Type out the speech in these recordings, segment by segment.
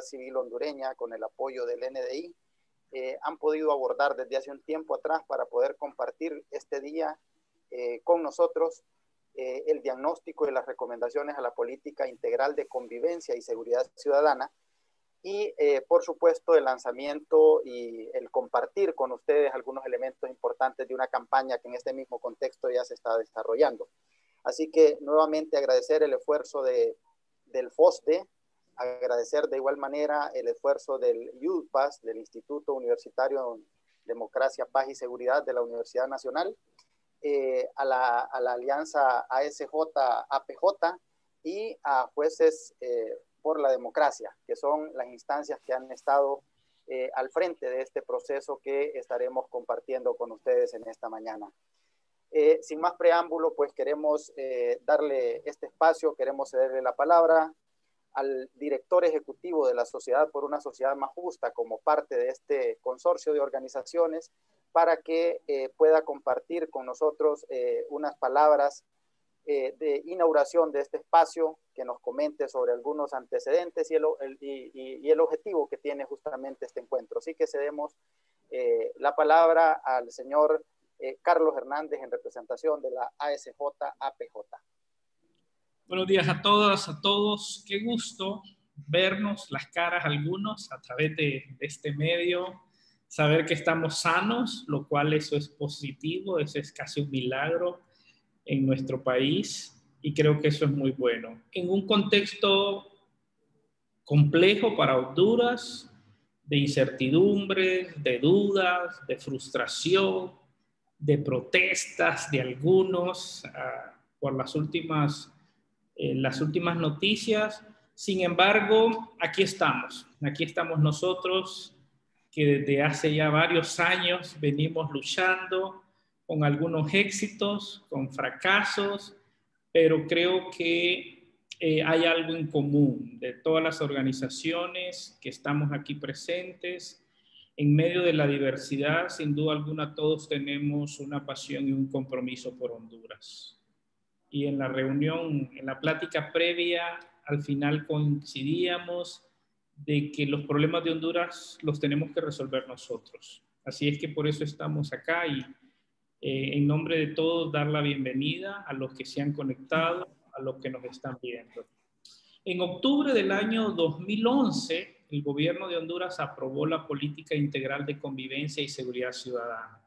civil hondureña, con el apoyo del NDI, han podido abordar desde hace un tiempo atrás para poder compartir este día con nosotros el diagnóstico y las recomendaciones a la política integral de convivencia y seguridad ciudadana y, por supuesto, el lanzamiento y el compartir con ustedes algunos elementos importantes de una campaña que en este mismo contexto ya se está desarrollando. Así que, nuevamente, agradecer el esfuerzo del FOSDE, agradecer de igual manera el esfuerzo del UDPAS, del Instituto Universitario Democracia, Paz y Seguridad de la Universidad Nacional, a la alianza ASJ-APJ y a Jueces por la Democracia, que son las instancias que han estado al frente de este proceso que estaremos compartiendo con ustedes en esta mañana. Sin más preámbulo, pues queremos darle este espacio, queremos cederle la palabra al director ejecutivo de la Sociedad por una Sociedad Más Justa como parte de este consorcio de organizaciones para que pueda compartir con nosotros unas palabras de inauguración de este espacio, que nos comente sobre algunos antecedentes y el objetivo que tiene justamente este encuentro. Así que cedemos la palabra al señor Carlos Hernández en representación de la ASJ-APJ. Buenos días a todas, a todos. Qué gusto vernos las caras algunos a través de este medio, saber que estamos sanos, lo cual eso es positivo, eso es casi un milagro en nuestro país y creo que eso es muy bueno. En un contexto complejo para Honduras, de incertidumbres, de dudas, de frustración, de protestas de algunos por las últimas noticias. Sin embargo, aquí estamos nosotros que desde hace ya varios años venimos luchando con algunos éxitos, con fracasos, pero creo que hay algo en común de todas las organizaciones que estamos aquí presentes. En medio de la diversidad, sin duda alguna, todos tenemos una pasión y un compromiso por Honduras. Y en la reunión, en la plática previa, al final coincidíamos de que los problemas de Honduras los tenemos que resolver nosotros. Así es que por eso estamos acá y en nombre de todos dar la bienvenida a los que se han conectado, a los que nos están viendo. En octubre del año 2011, el gobierno de Honduras aprobó la Política Integral de Convivencia y Seguridad Ciudadana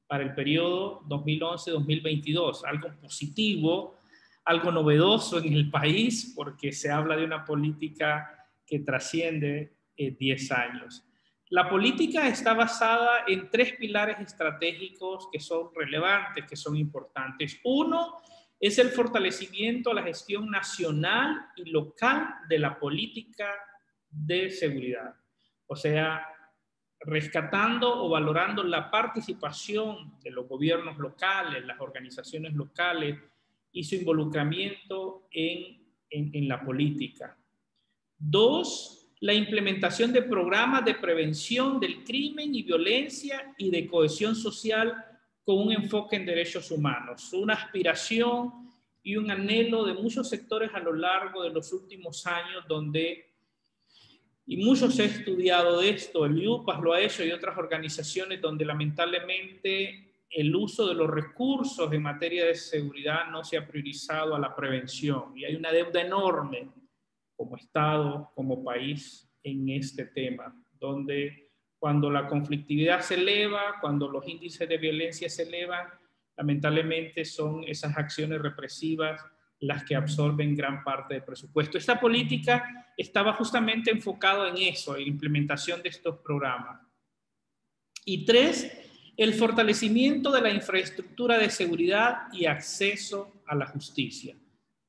para el periodo 2011-2022, algo positivo, algo novedoso en el país, porque se habla de una política que trasciende 10 años. La política está basada en 3 pilares estratégicos que son relevantes, que son importantes. Uno es el fortalecimiento a la gestión nacional y local de la política de seguridad. O sea, rescatando o valorando la participación de los gobiernos locales, las organizaciones locales y su involucramiento en la política. 2, la implementación de programas de prevención del crimen y violencia y de cohesión social con un enfoque en derechos humanos, una aspiración y un anhelo de muchos sectores a lo largo de los últimos años y muchos he estudiado de esto, el UPAS lo ha hecho y otras organizaciones donde lamentablemente el uso de los recursos en materia de seguridad no se ha priorizado a la prevención y hay una deuda enorme como Estado, como país en este tema, donde cuando la conflictividad se eleva, cuando los índices de violencia se elevan, lamentablemente son esas acciones represivas las que absorben gran parte del presupuesto. Esta política estaba justamente enfocada en eso, en la implementación de estos programas. Y 3, el fortalecimiento de la infraestructura de seguridad y acceso a la justicia.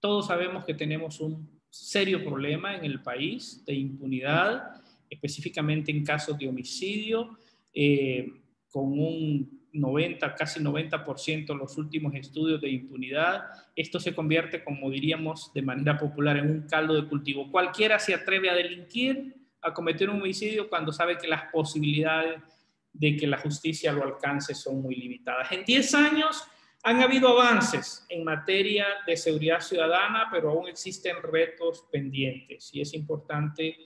Todos sabemos que tenemos un serio problema en el país de impunidad, específicamente en casos de homicidio, con un 90, casi 90% en los últimos estudios de impunidad. Esto se convierte, como diríamos de manera popular, en un caldo de cultivo. Cualquiera se atreve a delinquir, a cometer un homicidio cuando sabe que las posibilidades de que la justicia lo alcance son muy limitadas. En 10 años han habido avances en materia de seguridad ciudadana, pero aún existen retos pendientes y es importante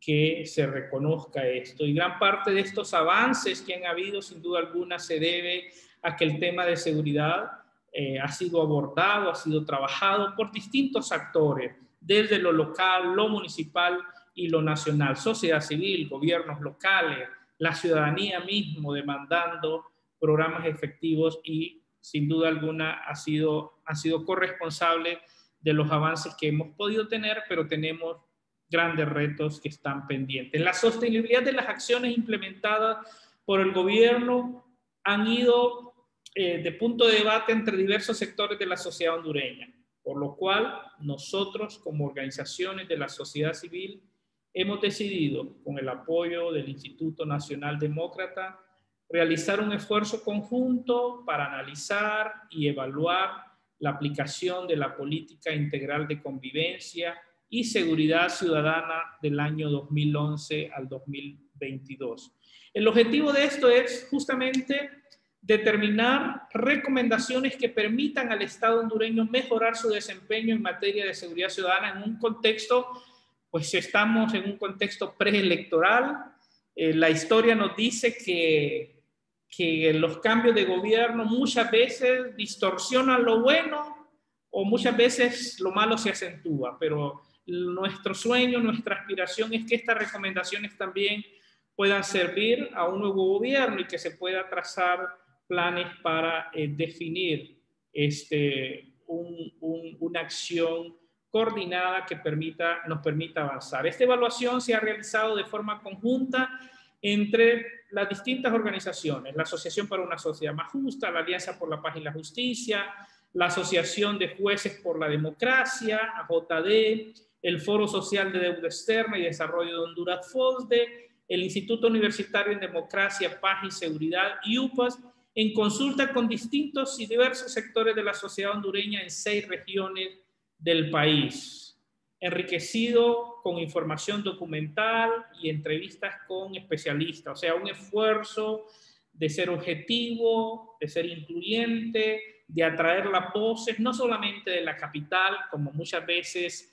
que se reconozca esto. Y gran parte de estos avances que han habido, sin duda alguna, se debe a que el tema de seguridad ha sido abordado, ha sido trabajado por distintos actores, desde lo local, lo municipal y lo nacional, sociedad civil, gobiernos locales, la ciudadanía mismo demandando programas efectivos y sin duda alguna ha sido corresponsable de los avances que hemos podido tener, pero tenemos grandes retos que están pendientes. La sostenibilidad de las acciones implementadas por el gobierno han ido de punto de debate entre diversos sectores de la sociedad hondureña, por lo cual nosotros como organizaciones de la sociedad civil hemos decidido, con el apoyo del Instituto Nacional Demócrata, realizar un esfuerzo conjunto para analizar y evaluar la aplicación de la política integral de convivencia y seguridad ciudadana del año 2011 al 2022. El objetivo de esto es justamente determinar recomendaciones que permitan al Estado hondureño mejorar su desempeño en materia de seguridad ciudadana en un contexto, pues estamos en un contexto preelectoral. La historia nos dice que los cambios de gobierno muchas veces distorsionan lo bueno o muchas veces lo malo se acentúa, pero nuestro sueño, nuestra aspiración es que estas recomendaciones también puedan servir a un nuevo gobierno y que se pueda trazar planes para definir una acción coordinada que nos permita avanzar. Esta evaluación se ha realizado de forma conjunta entre las distintas organizaciones, la Asociación para una Sociedad Más Justa, la Alianza por la Paz y la Justicia, la Asociación de Jueces por la Democracia, AJD, el Foro Social de Deuda Externa y Desarrollo de Honduras, FOSDE, el Instituto Universitario en Democracia, Paz y Seguridad, IUPAS, en consulta con distintos y diversos sectores de la sociedad hondureña en 6 regiones del país, enriquecido con información documental y entrevistas con especialistas, o sea, un esfuerzo de ser objetivo, de ser incluyente, de atraer las voces, no solamente de la capital, como muchas veces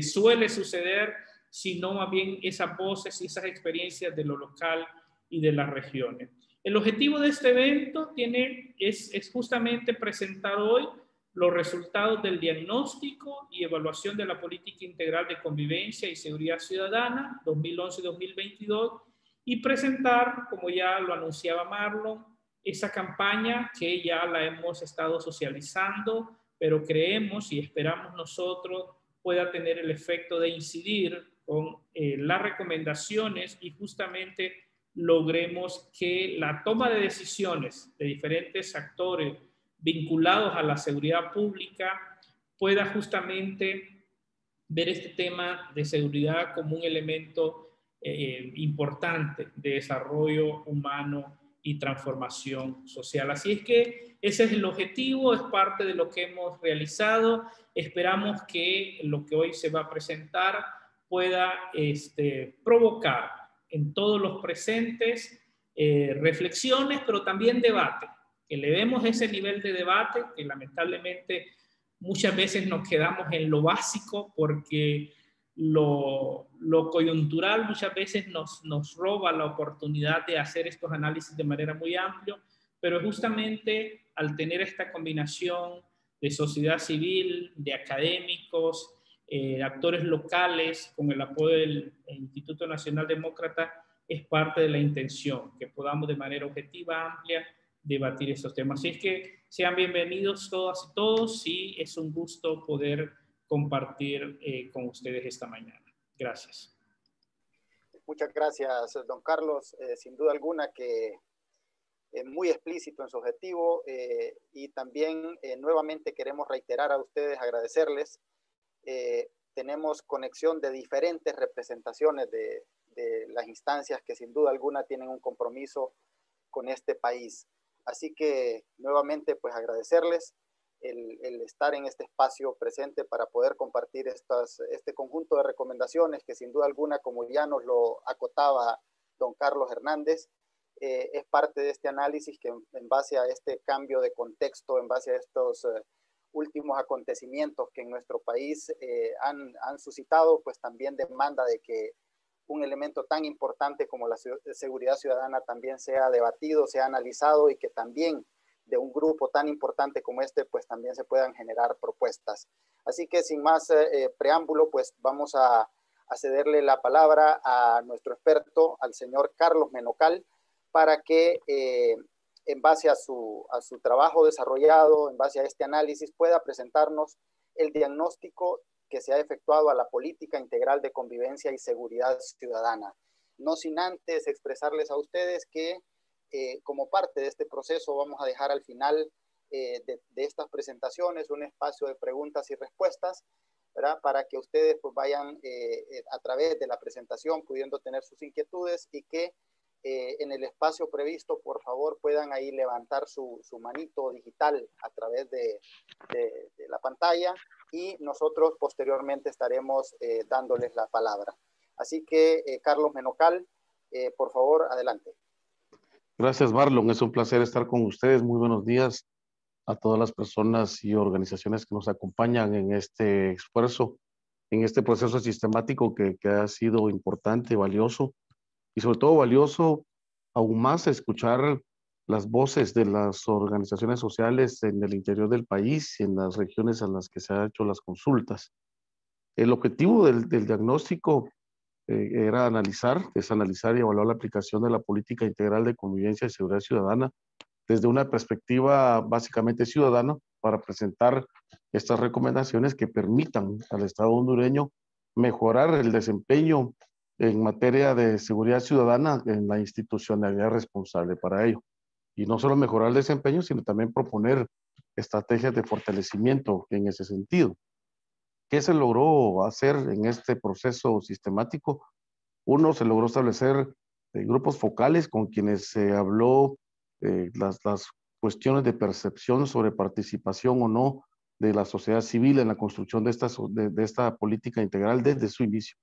suele suceder, sino más bien esas voces y esas experiencias de lo local y de las regiones. El objetivo de este evento es justamente presentar hoy los resultados del diagnóstico y evaluación de la política integral de convivencia y seguridad ciudadana 2011-2022 y presentar, como ya lo anunciaba Marlon, esa campaña que ya la hemos estado socializando, pero creemos y esperamos nosotros pueda tener el efecto de incidir con las recomendaciones y justamente logremos que la toma de decisiones de diferentes actores vinculados a la seguridad pública pueda justamente ver este tema de seguridad como un elemento importante de desarrollo humano y transformación social. Así es que ese es el objetivo, es parte de lo que hemos realizado. Esperamos que lo que hoy se va a presentar pueda provocar en todos los presentes reflexiones, pero también debate, que le demos ese nivel de debate, que lamentablemente muchas veces nos quedamos en lo básico porque lo coyuntural muchas veces nos roba la oportunidad de hacer estos análisis de manera muy amplia, pero justamente al tener esta combinación de sociedad civil, de académicos, actores locales, con el apoyo del Instituto Nacional Demócrata, es parte de la intención, que podamos de manera objetiva, amplia, debatir estos temas. Así es que sean bienvenidos todas y todos y es un gusto poder compartir con ustedes esta mañana. Gracias. Muchas gracias, don Carlos. Sin duda alguna que muy explícito en su objetivo y también nuevamente queremos reiterar a ustedes, agradecerles. Tenemos conexión de diferentes representaciones de las instancias que sin duda alguna tienen un compromiso con este país. Así que nuevamente pues agradecerles el estar en este espacio presente para poder compartir este conjunto de recomendaciones que sin duda alguna, como ya nos lo acotaba don Carlos Hernández, es parte de este análisis que en base a este cambio de contexto, en base a estos últimos acontecimientos que en nuestro país han suscitado, pues también demanda de que un elemento tan importante como la seguridad ciudadana también sea debatido, sea analizado y que también de un grupo tan importante como este, pues también se puedan generar propuestas. Así que sin más preámbulo, pues vamos a cederle la palabra a nuestro experto, al señor Carlos Menocal, para que en base a su trabajo desarrollado, en base a este análisis, pueda presentarnos el diagnóstico que se ha efectuado a la política integral de convivencia y seguridad ciudadana. No sin antes expresarles a ustedes que como parte de este proceso vamos a dejar al final de estas presentaciones un espacio de preguntas y respuestas, ¿verdad? Para que ustedes pues vayan a través de la presentación pudiendo tener sus inquietudes y que en el espacio previsto, por favor, puedan ahí levantar su manito digital a través de la pantalla y nosotros posteriormente estaremos dándoles la palabra. Así que, Carlos Menocal, por favor, adelante. Gracias, Marlon. Es un placer estar con ustedes. Muy buenos días a todas las personas y organizaciones que nos acompañan en este esfuerzo, en este proceso sistemático que ha sido importante, valioso y sobre todo valioso aún más escuchar las voces de las organizaciones sociales en el interior del país y en las regiones en las que se han hecho las consultas. El objetivo del diagnóstico era analizar y evaluar la aplicación de la política integral de convivencia y seguridad ciudadana desde una perspectiva básicamente ciudadana para presentar estas recomendaciones que permitan al Estado hondureño mejorar el desempeño en materia de seguridad ciudadana en la institucionalidad responsable para ello. Y no solo mejorar el desempeño, sino también proponer estrategias de fortalecimiento en ese sentido. ¿Qué se logró hacer en este proceso sistemático? Uno, se logró establecer grupos focales con quienes se habló las cuestiones de percepción sobre participación o no de la sociedad civil en la construcción de esta política integral desde su inicio.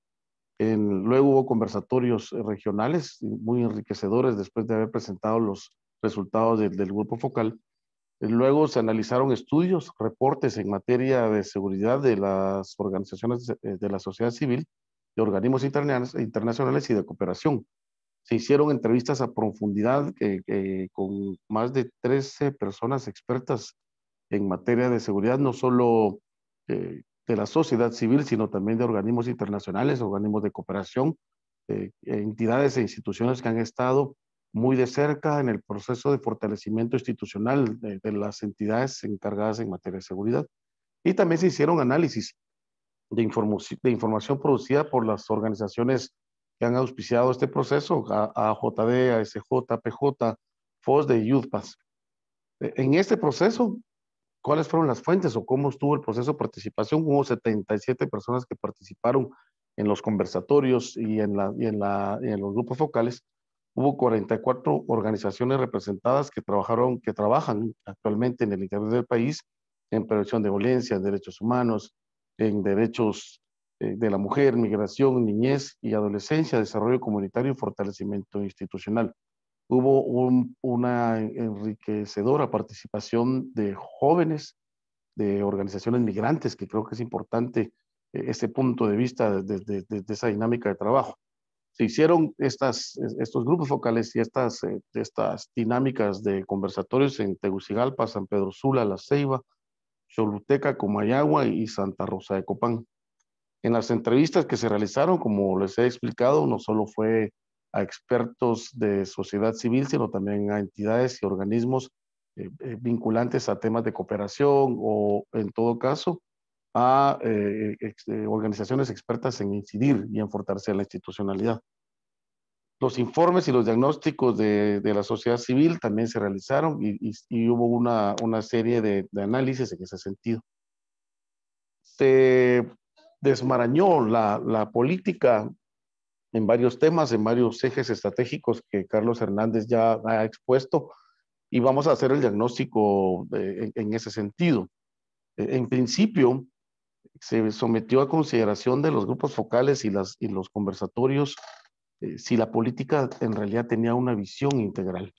Luego hubo conversatorios regionales muy enriquecedores después de haber presentado los resultados del grupo focal. Luego se analizaron estudios, reportes en materia de seguridad de las organizaciones de la sociedad civil, de organismos internacionales y de cooperación. Se hicieron entrevistas a profundidad con más de 13 personas expertas en materia de seguridad, no solo de la sociedad civil, sino también de organismos internacionales, organismos de cooperación, entidades e instituciones que han estado muy de cerca en el proceso de fortalecimiento institucional de las entidades encargadas en materia de seguridad. Y también se hicieron análisis de información producida por las organizaciones que han auspiciado este proceso, AJD, ASJ, PJ, FOSDE y YouthPass. En este proceso, ¿cuáles fueron las fuentes o cómo estuvo el proceso de participación? Hubo 77 personas que participaron en los conversatorios y en los grupos focales. Hubo 44 organizaciones representadas que trabajan actualmente en el interior del país en prevención de violencia, en derechos humanos, en derechos de la mujer, migración, niñez y adolescencia, desarrollo comunitario y fortalecimiento institucional. Hubo una enriquecedora participación de jóvenes, de organizaciones migrantes, que creo que es importante ese punto de vista de esa dinámica de trabajo. Se hicieron estos grupos focales y estas dinámicas de conversatorios en Tegucigalpa, San Pedro Sula, La Ceiba, Choluteca, Comayagua y Santa Rosa de Copán. En las entrevistas que se realizaron, como les he explicado, no solo fue a expertos de sociedad civil, sino también a entidades y organismos vinculantes a temas de cooperación o, en todo caso, a organizaciones expertas en incidir y en fortalecer la institucionalidad. Los informes y los diagnósticos de la sociedad civil también se realizaron y hubo una serie de análisis en ese sentido. Se desmarañó la política en varios temas, en varios ejes estratégicos que Carlos Hernández ya ha expuesto y vamos a hacer el diagnóstico en ese sentido. En principio, se sometió a consideración de los grupos focales y los conversatorios si la política en realidad tenía una visión integral.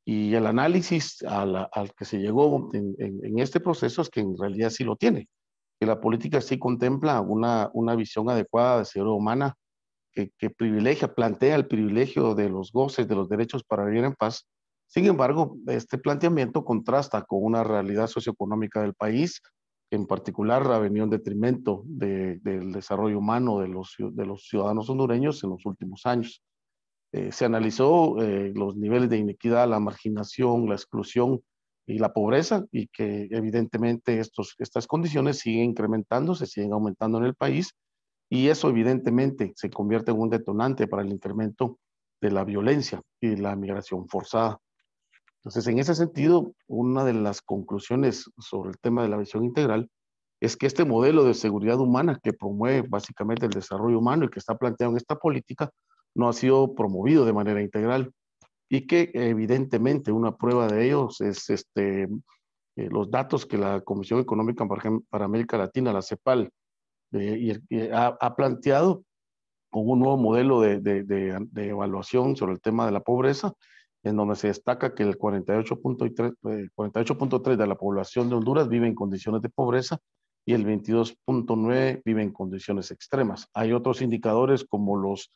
Y el análisis al que se llegó en este proceso es que en realidad sí lo tiene, que la política sí contempla una visión adecuada de seguridad humana plantea el privilegio de los goces de los derechos para vivir en paz. Sin embargo, este planteamiento contrasta con una realidad socioeconómica del país, en particular ha venido en detrimento del desarrollo humano de los ciudadanos hondureños en los últimos años. Se analizó los niveles de inequidad, la marginación, la exclusión y la pobreza, y que evidentemente estas condiciones siguen incrementándose, siguen aumentando en el país, y eso evidentemente se convierte en un detonante para el incremento de la violencia y la migración forzada. Entonces, en ese sentido, una de las conclusiones sobre el tema de la visión integral es que este modelo de seguridad humana que promueve básicamente el desarrollo humano y que está planteado en esta política no ha sido promovido de manera integral, y que evidentemente una prueba de ellos es los datos que la Comisión Económica para América Latina, la CEPAL, ha planteado con un nuevo modelo de evaluación sobre el tema de la pobreza, en donde se destaca que el 48.3 de la población de Honduras vive en condiciones de pobreza y el 22.9 vive en condiciones extremas. Hay otros indicadores como los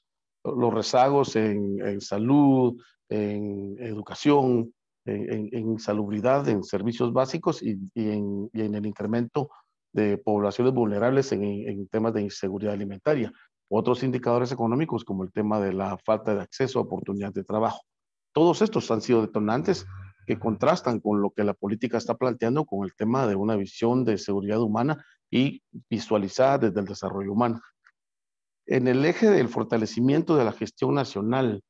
rezagos en salud, en educación, en salubridad, en servicios básicos y en el incremento de poblaciones vulnerables en temas de inseguridad alimentaria. Otros indicadores económicos como el tema de la falta de acceso a oportunidades de trabajo. Todos estos han sido detonantes que contrastan con lo que la política está planteando con el tema de una visión de seguridad humana y visualizada desde el desarrollo humano. En el eje del fortalecimiento de la gestión nacional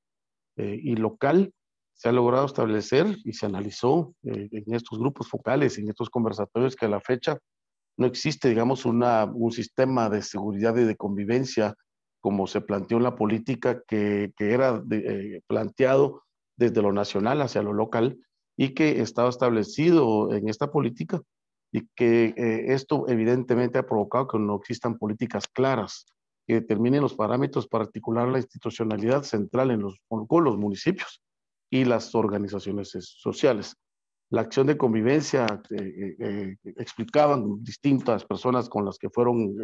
y local, se ha logrado establecer y se analizó en estos grupos focales, en estos conversatorios, que a la fecha no existe, digamos, un sistema de seguridad y de convivencia como se planteó en la política, que era planteado desde lo nacional hacia lo local y que estaba establecido en esta política, y que esto evidentemente ha provocado que no existan políticas claras que determinen los parámetros para articular la institucionalidad central con los municipios y las organizaciones sociales. La acción de convivencia explicaban distintas personas con las que fueron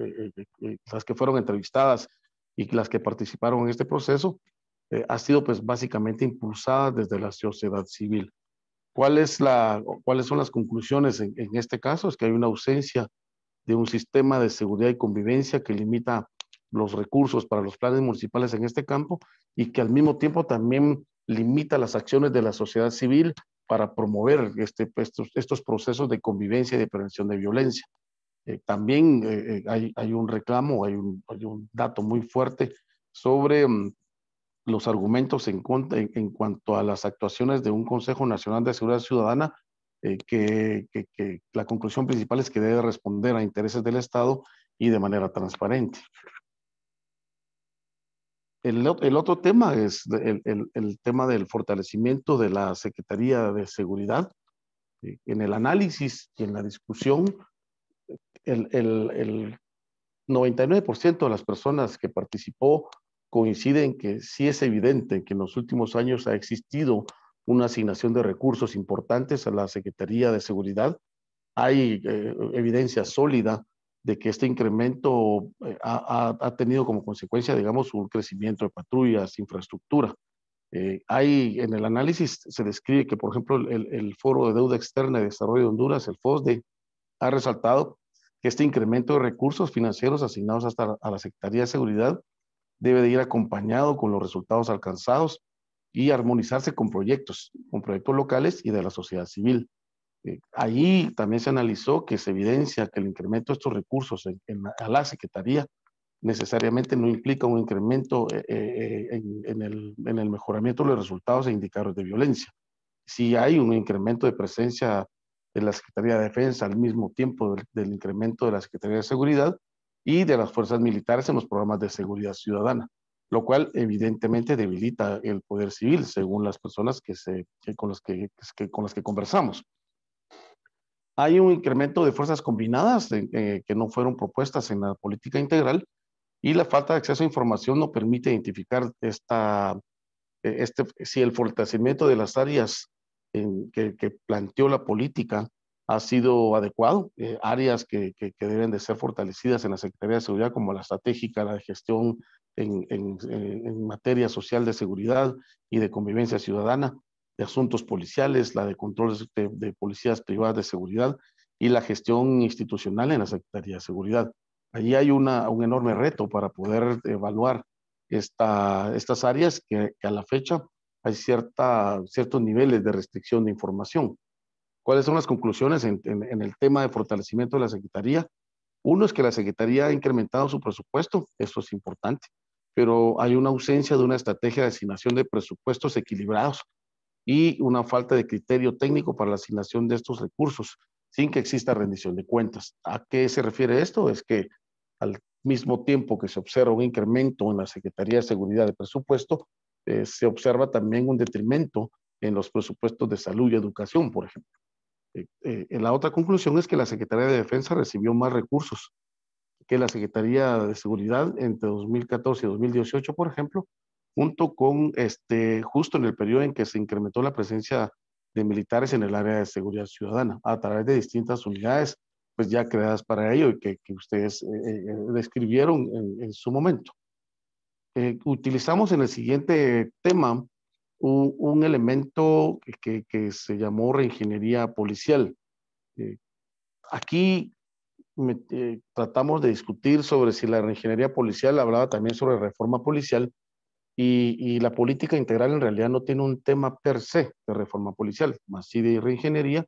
entrevistadas y las que participaron en este proceso, ha sido pues básicamente impulsada desde la sociedad civil. ¿Cuáles son las conclusiones en este caso? Es que hay una ausencia de un sistema de seguridad y convivencia que limita los recursos para los planes municipales en este campo, y que al mismo tiempo también limita las acciones de la sociedad civil para promover estos procesos de convivencia y de prevención de violencia. También hay un reclamo, hay un dato muy fuerte sobre los argumentos en cuanto a las actuaciones de un Consejo Nacional de Seguridad Ciudadana, que la conclusión principal es que debe responder a intereses del Estado y de manera transparente. El otro tema es el tema del fortalecimiento de la Secretaría de Seguridad. En el análisis y en la discusión, el 99% de las personas que participó coinciden que sí es evidente que en los últimos años ha existido una asignación de recursos importantes a la Secretaría de Seguridad. Hay evidencia sólida de que este incremento ha tenido como consecuencia, digamos, un crecimiento de patrullas, infraestructura. En el análisis se describe que, por ejemplo, el Foro de Deuda Externa y Desarrollo de Honduras, el FOSDE, ha resaltado que este incremento de recursos financieros asignados hasta a la Secretaría de Seguridad debe de ir acompañado con los resultados alcanzados y armonizarse con proyectos locales y de la sociedad civil. Allí también se analizó que se evidencia que el incremento de estos recursos a la Secretaría necesariamente no implica un incremento en el mejoramiento de los resultados e indicadores de violencia. Si hay un incremento de presencia de la Secretaría de Defensa al mismo tiempo del incremento de la Secretaría de Seguridad y de las fuerzas militares en los programas de seguridad ciudadana, lo cual evidentemente debilita el poder civil, según las personas con las que conversamos. Hay un incremento de fuerzas combinadas que no fueron propuestas en la política integral, y la falta de acceso a información no permite identificar si el fortalecimiento de las áreas que planteó la política ha sido adecuado. Áreas que deben de ser fortalecidas en la Secretaría de Seguridad, como la estratégica, la de gestión en materia social de seguridad y de convivencia ciudadana, de asuntos policiales, la de controles de policías privadas de seguridad y la gestión institucional en la Secretaría de Seguridad. Allí hay un enorme reto para poder evaluar estas áreas que a la fecha hay ciertos niveles de restricción de información. ¿Cuáles son las conclusiones en el tema de fortalecimiento de la Secretaría? Uno es que la Secretaría ha incrementado su presupuesto, eso es importante, pero hay una ausencia de una estrategia de asignación de presupuestos equilibrados y una falta de criterio técnico para la asignación de estos recursos, sin que exista rendición de cuentas. ¿A qué se refiere esto? Es que al mismo tiempo que se observa un incremento en la Secretaría de Seguridad de presupuesto, se observa también un detrimento en los presupuestos de salud y educación, por ejemplo. La otra conclusión es que la Secretaría de Defensa recibió más recursos que la Secretaría de Seguridad entre 2014 y 2018, por ejemplo, junto con justo en el periodo en que se incrementó la presencia de militares en el área de seguridad ciudadana, a través de distintas unidades, pues ya creadas para ello y que ustedes describieron en su momento. Utilizamos en el siguiente tema un elemento que se llamó reingeniería policial. Aquí tratamos de discutir sobre si la reingeniería policial, hablaba también sobre reforma policial, y la política integral en realidad no tiene un tema per se de reforma policial, más sí de reingeniería,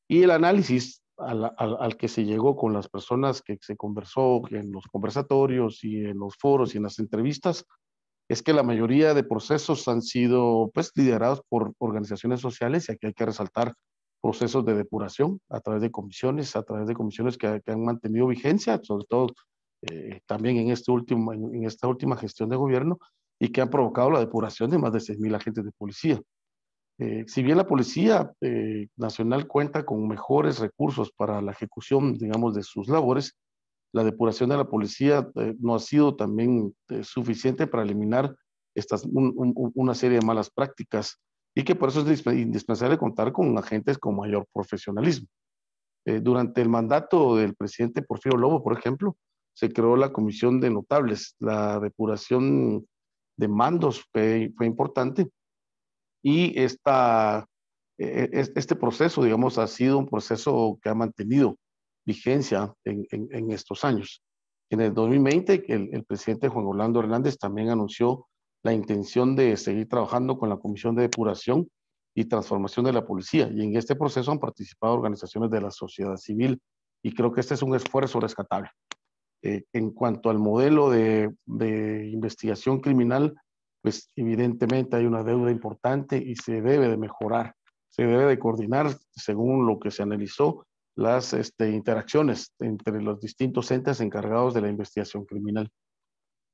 y el análisis al que se llegó con las personas que se conversó en los conversatorios y en los foros y en las entrevistas, es que la mayoría de procesos han sido pues liderados por organizaciones sociales, y aquí hay que resaltar procesos de depuración a través de comisiones, que han mantenido vigencia, sobre todo también en esta última gestión de gobierno, y que han provocado la depuración de más de 6,000 agentes de policía. Si bien la Policía Nacional cuenta con mejores recursos para la ejecución, digamos, de sus labores, la depuración de la policía no ha sido también suficiente para eliminar una serie de malas prácticas, y que por eso es indispensable contar con agentes con mayor profesionalismo. Durante el mandato del presidente Porfirio Lobo, por ejemplo, se creó la Comisión de Notables. La depuración de mandos fue importante, y este proceso, digamos, ha sido un proceso que ha mantenido vigencia en estos años. En el 2020, el presidente Juan Orlando Hernández también anunció la intención de seguir trabajando con la Comisión de Depuración y Transformación de la Policía, y en este proceso han participado organizaciones de la sociedad civil, y creo que este es un esfuerzo rescatable. En cuanto al modelo de investigación criminal, pues evidentemente hay una deuda importante y se debe de mejorar, se debe de coordinar según lo que se analizó las interacciones entre los distintos entes encargados de la investigación criminal.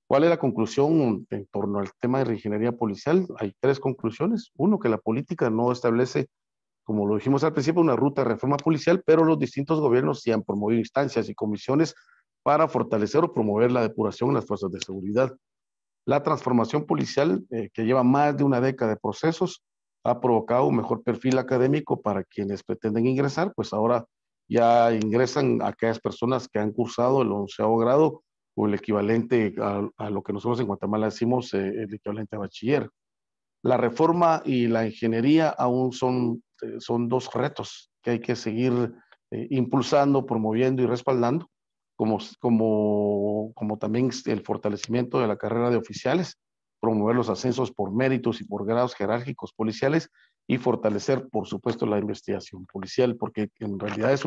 ¿Cuál es la conclusión en torno al tema de reingeniería policial? Hay 3 conclusiones. Uno, que la política no establece, como lo dijimos al principio, una ruta de reforma policial, pero los distintos gobiernos sí han promovido instancias y comisiones para fortalecer o promover la depuración en las fuerzas de seguridad. La transformación policial, que lleva más de una década de procesos, ha provocado un mejor perfil académico para quienes pretenden ingresar, pues ahora ya ingresan aquellas personas que han cursado el 11º grado o el equivalente a lo que nosotros en Guatemala decimos el equivalente a bachiller. La reforma y la ingeniería aún son 2 retos que hay que seguir impulsando, promoviendo y respaldando, como también el fortalecimiento de la carrera de oficiales, promover los ascensos por méritos y por grados jerárquicos policiales, y fortalecer, por supuesto, la investigación policial, porque en realidad es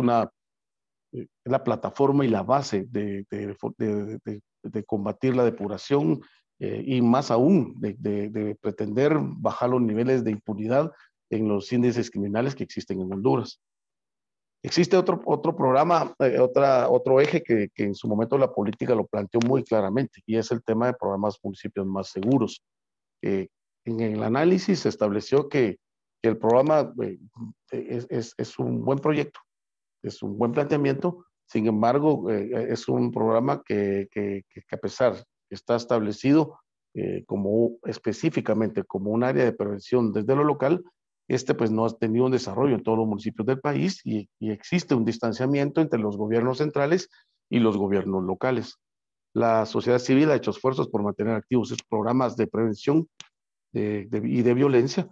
la plataforma y la base de combatir la depuración, y más aún de pretender bajar los niveles de impunidad en los índices criminales que existen en Honduras. Existe otro programa, otro eje que en su momento la política lo planteó muy claramente, y es el tema de programas municipios más seguros. En el análisis se estableció que el programa es un buen proyecto, es un buen planteamiento. Sin embargo, es un programa que a pesar que está establecido específicamente como un área de prevención desde lo local, pues no ha tenido un desarrollo en todos los municipios del país, y existe un distanciamiento entre los gobiernos centrales y los gobiernos locales. La sociedad civil ha hecho esfuerzos por mantener activos estos programas de prevención y de violencia,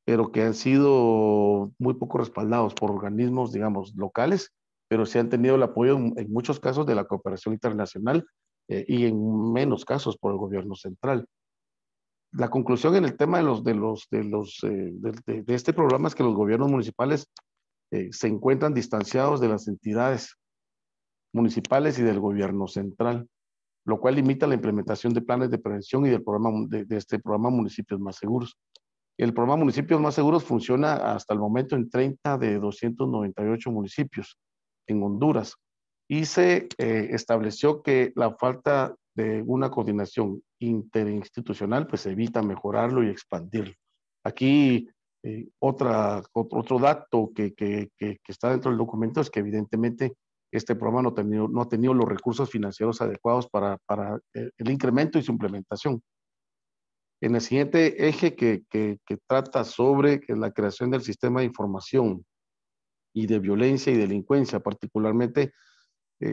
pero que han sido muy poco respaldados por organismos, digamos, locales, pero sí han tenido el apoyo en muchos casos de la cooperación internacional y en menos casos por el gobierno central. La conclusión en el tema de este programa es que los gobiernos municipales se encuentran distanciados de las entidades municipales y del gobierno central, lo cual limita la implementación de planes de prevención y del programa, de este programa Municipios Más Seguros. El programa Municipios Más Seguros funciona hasta el momento en 30 de 298 municipios en Honduras y se estableció que la falta de una coordinación interinstitucional pues evita mejorarlo y expandirlo. Aquí otro dato que está dentro del documento es que evidentemente este programa no ha tenido los recursos financieros adecuados para el incremento y su implementación. En el siguiente eje que trata sobre la creación del sistema de información y de violencia y delincuencia, particularmente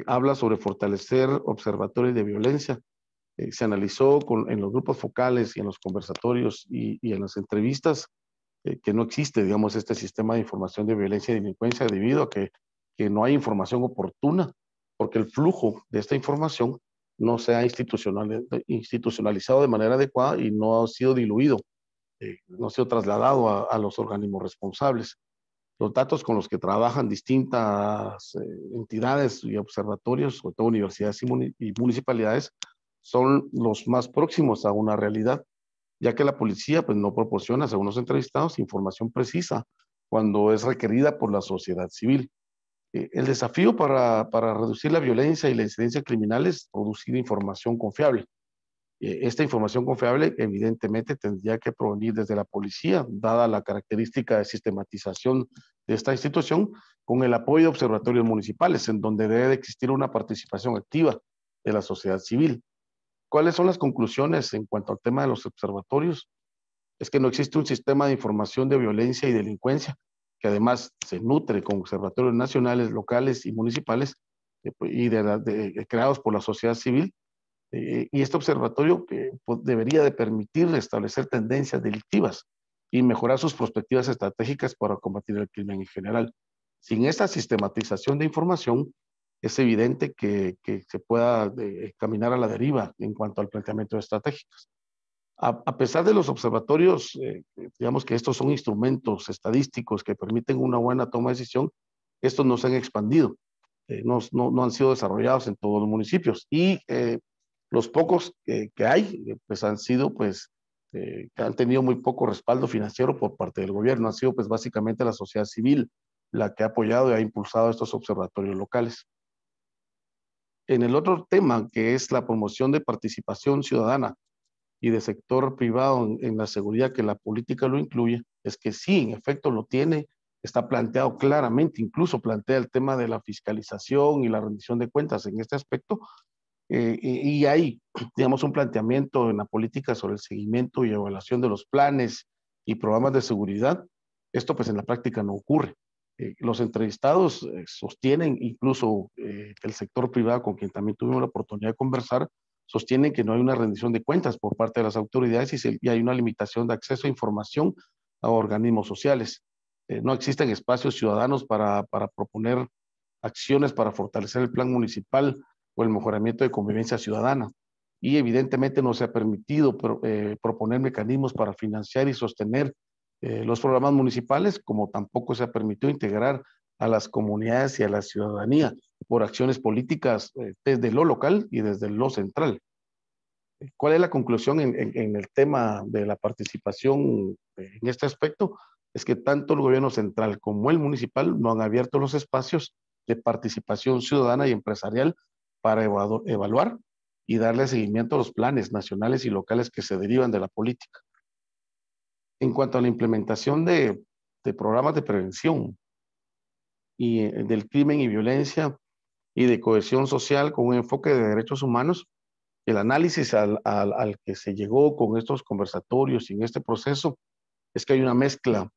habla sobre fortalecer observatorios de violencia. Se analizó en los grupos focales y en los conversatorios y en las entrevistas que no existe, digamos, este sistema de información de violencia y delincuencia debido a que no hay información oportuna, porque el flujo de esta información no se ha institucionalizado de manera adecuada y no ha sido diluido, no ha sido trasladado a los organismos responsables. Los datos con los que trabajan distintas entidades y observatorios, sobre todo universidades y municipalidades, son los más próximos a una realidad, ya que la policía pues, no proporciona, según los entrevistados, información precisa cuando es requerida por la sociedad civil. El desafío para reducir la violencia y la incidencia criminal es producir información confiable. Esta información confiable evidentemente tendría que provenir desde la policía, dada la característica de sistematización de esta institución, con el apoyo de observatorios municipales, en donde debe de existir una participación activa de la sociedad civil. ¿Cuáles son las conclusiones en cuanto al tema de los observatorios? Es que no existe un sistema de información de violencia y delincuencia, que además se nutre con observatorios nacionales, locales y municipales, creados por la sociedad civil. Y este observatorio pues, debería de permitir establecer tendencias delictivas y mejorar sus perspectivas estratégicas para combatir el crimen en general. Sin esta sistematización de información, es evidente que se pueda caminar a la deriva en cuanto al planteamiento de estrategias. A pesar de los observatorios, digamos que estos son instrumentos estadísticos que permiten una buena toma de decisión, estos no se han expandido, no han sido desarrollados en todos los municipios y los pocos que hay, pues han sido, pues, que han tenido muy poco respaldo financiero por parte del gobierno. Ha sido, pues, básicamente la sociedad civil la que ha apoyado y ha impulsado estos observatorios locales. En el otro tema, que es la promoción de participación ciudadana y de sector privado en la seguridad, que la política lo incluye, es que sí, en efecto lo tiene, está planteado claramente, incluso plantea el tema de la fiscalización y la rendición de cuentas en este aspecto, y hay, digamos, un planteamiento en la política sobre el seguimiento y evaluación de los planes y programas de seguridad. Esto pues en la práctica no ocurre. Los entrevistados sostienen, incluso el sector privado con quien también tuvimos la oportunidad de conversar, sostienen que no hay una rendición de cuentas por parte de las autoridades y hay una limitación de acceso a información a organismos sociales. No existen espacios ciudadanos para proponer acciones para fortalecer el plan municipal o el mejoramiento de convivencia ciudadana. Y evidentemente no se ha permitido proponer mecanismos para financiar y sostener los programas municipales, como tampoco se ha permitido integrar a las comunidades y a la ciudadanía por acciones políticas desde lo local y desde lo central. ¿Cuál es la conclusión en el tema de la participación en este aspecto? Es que tanto el gobierno central como el municipal no han abierto los espacios de participación ciudadana y empresarial para evaluar y darle seguimiento a los planes nacionales y locales que se derivan de la política. En cuanto a la implementación de programas de prevención y del crimen y violencia y de cohesión social con un enfoque de derechos humanos, el análisis al que se llegó con estos conversatorios y en este proceso es que hay una mezcla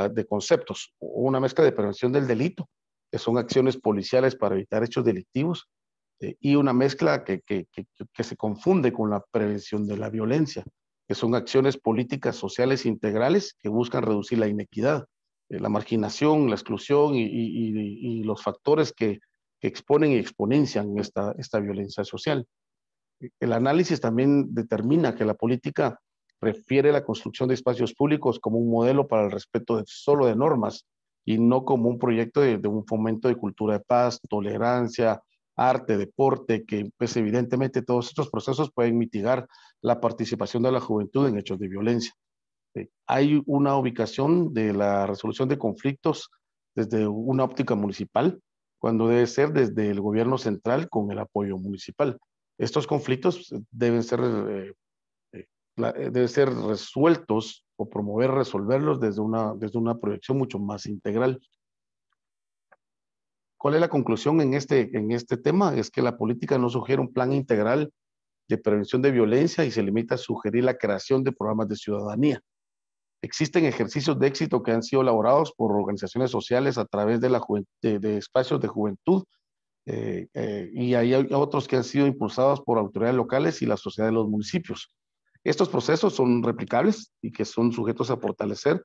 de conceptos, una mezcla de prevención del delito, que son acciones policiales para evitar hechos delictivos, y una mezcla que se confunde con la prevención de la violencia, que son acciones políticas sociales integrales que buscan reducir la inequidad, la marginación, la exclusión y los factores que exponen y exponencian esta violencia social. El análisis también determina que la política refiere la construcción de espacios públicos como un modelo para el respeto solo de normas y no como un proyecto de un fomento de cultura de paz, tolerancia, arte, deporte, que pues evidentemente todos estos procesos pueden mitigar la participación de la juventud en hechos de violencia. Hay una ubicación de la resolución de conflictos desde una óptica municipal, cuando debe ser desde el gobierno central con el apoyo municipal. Estos conflictos deben ser resueltos o promover resolverlos desde una proyección mucho más integral. ¿Cuál es la conclusión en este tema? Es que la política no sugiere un plan integral de prevención de violencia y se limita a sugerir la creación de programas de ciudadanía. Existen ejercicios de éxito que han sido elaborados por organizaciones sociales a través de espacios de juventud y hay otros que han sido impulsados por autoridades locales y la sociedad de los municipios. Estos procesos son replicables y que son sujetos a fortalecer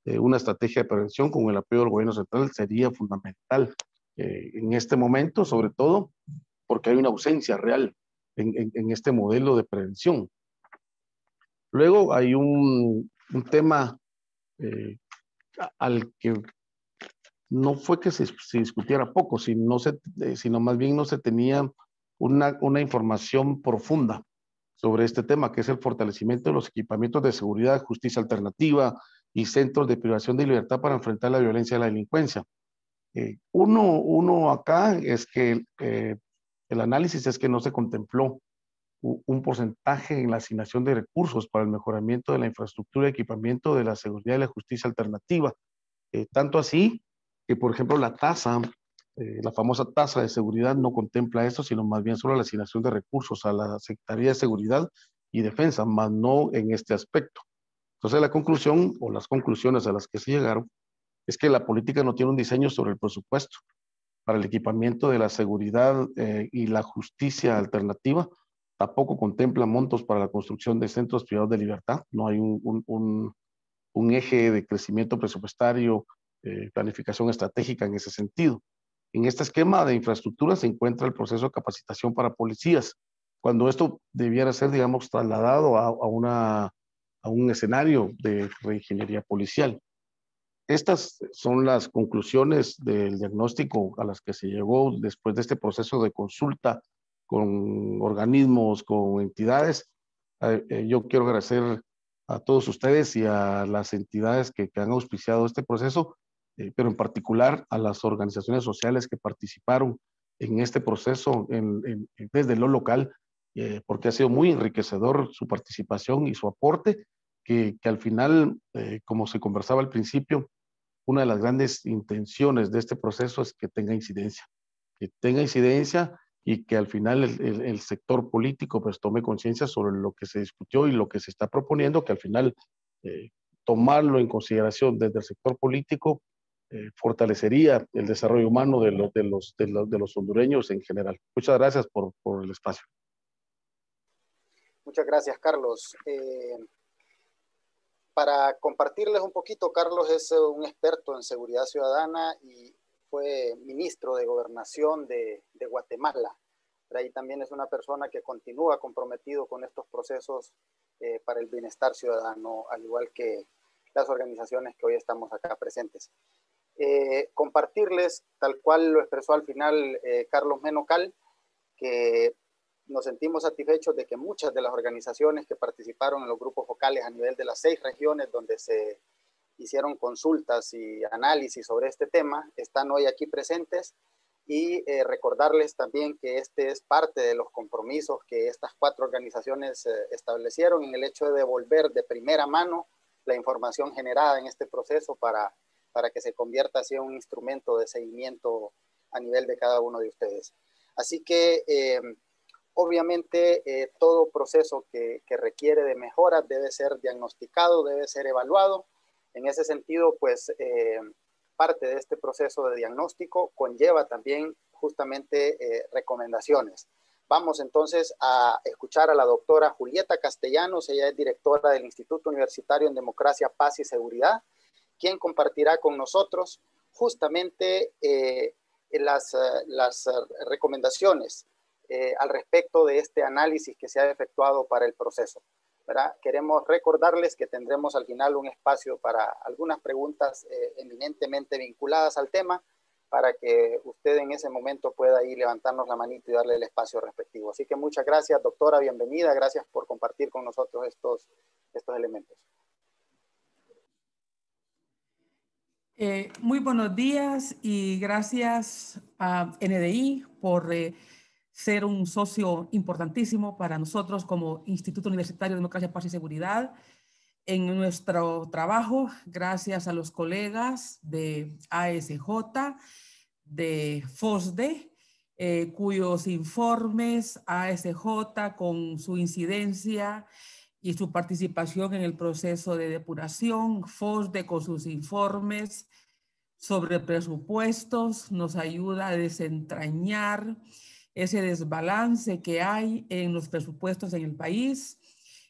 una estrategia de prevención con el apoyo del gobierno central sería fundamental en este momento, sobre todo porque hay una ausencia real en este modelo de prevención. Luego hay un tema al que no fue que se discutiera poco, sino más bien no se tenía una información profunda sobre este tema, que es el fortalecimiento de los equipamientos de seguridad, justicia alternativa y centros de privación de libertad para enfrentar la violencia y la delincuencia. Uno acá es que el análisis es que no se contempló un porcentaje en la asignación de recursos para el mejoramiento de la infraestructura y equipamiento de la seguridad y la justicia alternativa. Tanto así que, por ejemplo, la famosa tasa de seguridad no contempla esto, sino más bien solo la asignación de recursos a la Secretaría de Seguridad y Defensa, más no en este aspecto. Entonces, la conclusión o las conclusiones a las que se llegaron es que la política no tiene un diseño sobre el presupuesto para el equipamiento de la seguridad y la justicia alternativa. Tampoco contempla montos para la construcción de centros privados de libertad. No hay un eje de crecimiento presupuestario, planificación estratégica en ese sentido. En este esquema de infraestructura se encuentra el proceso de capacitación para policías, cuando esto debiera ser, digamos, trasladado a un escenario de reingeniería policial. Estas son las conclusiones del diagnóstico a las que se llegó después de este proceso de consulta con organismos, con entidades. Yo quiero agradecer a todos ustedes y a las entidades que han auspiciado este proceso, pero en particular a las organizaciones sociales que participaron en este proceso desde lo local, porque ha sido muy enriquecedor su participación y su aporte, que al final, como se conversaba al principio, una de las grandes intenciones de este proceso es que tenga incidencia y que al final el sector político pues tome conciencia sobre lo que se discutió y lo que se está proponiendo, que al final tomarlo en consideración desde el sector político fortalecería el desarrollo humano de los hondureños en general. Muchas gracias por el espacio. Muchas gracias, Carlos. Para compartirles un poquito, Carlos es un experto en seguridad ciudadana y fue ministro de Gobernación de Guatemala. Pero ahí también es una persona que continúa comprometido con estos procesos para el bienestar ciudadano, al igual que las organizaciones que hoy estamos acá presentes. Compartirles, tal cual lo expresó al final Carlos Menocal, que nos sentimos satisfechos de que muchas de las organizaciones que participaron en los grupos focales a nivel de las 6 regiones donde se hicieron consultas y análisis sobre este tema están hoy aquí presentes y recordarles también que este es parte de los compromisos que estas 4 organizaciones establecieron en el hecho de devolver de primera mano la información generada en este proceso para que se convierta así en un instrumento de seguimiento a nivel de cada uno de ustedes. Así que obviamente todo proceso que requiere de mejora debe ser diagnosticado, debe ser evaluado. En ese sentido, pues parte de este proceso de diagnóstico conlleva también justamente recomendaciones. Vamos entonces a escuchar a la doctora Julieta Castellanos. Ella es directora del Instituto Universitario en Democracia, Paz y Seguridad, quien compartirá con nosotros justamente las recomendaciones al respecto de este análisis que se ha efectuado para el proceso, ¿verdad? Queremos recordarles que tendremos al final un espacio para algunas preguntas eminentemente vinculadas al tema, para que usted en ese momento pueda ahí levantarnos la manito y darle el espacio respectivo. Así que muchas gracias, doctora, bienvenida, gracias por compartir con nosotros estos elementos. Muy buenos días y gracias a NDI por ser un socio importantísimo para nosotros como Instituto Universitario de Democracia, Paz y Seguridad en nuestro trabajo. Gracias a los colegas de ASJ, de FOSDE, cuyos informes ASJ con su incidencia y su participación en el proceso de depuración, FOSDE con sus informes sobre presupuestos nos ayuda a desentrañar ese desbalance que hay en los presupuestos en el país,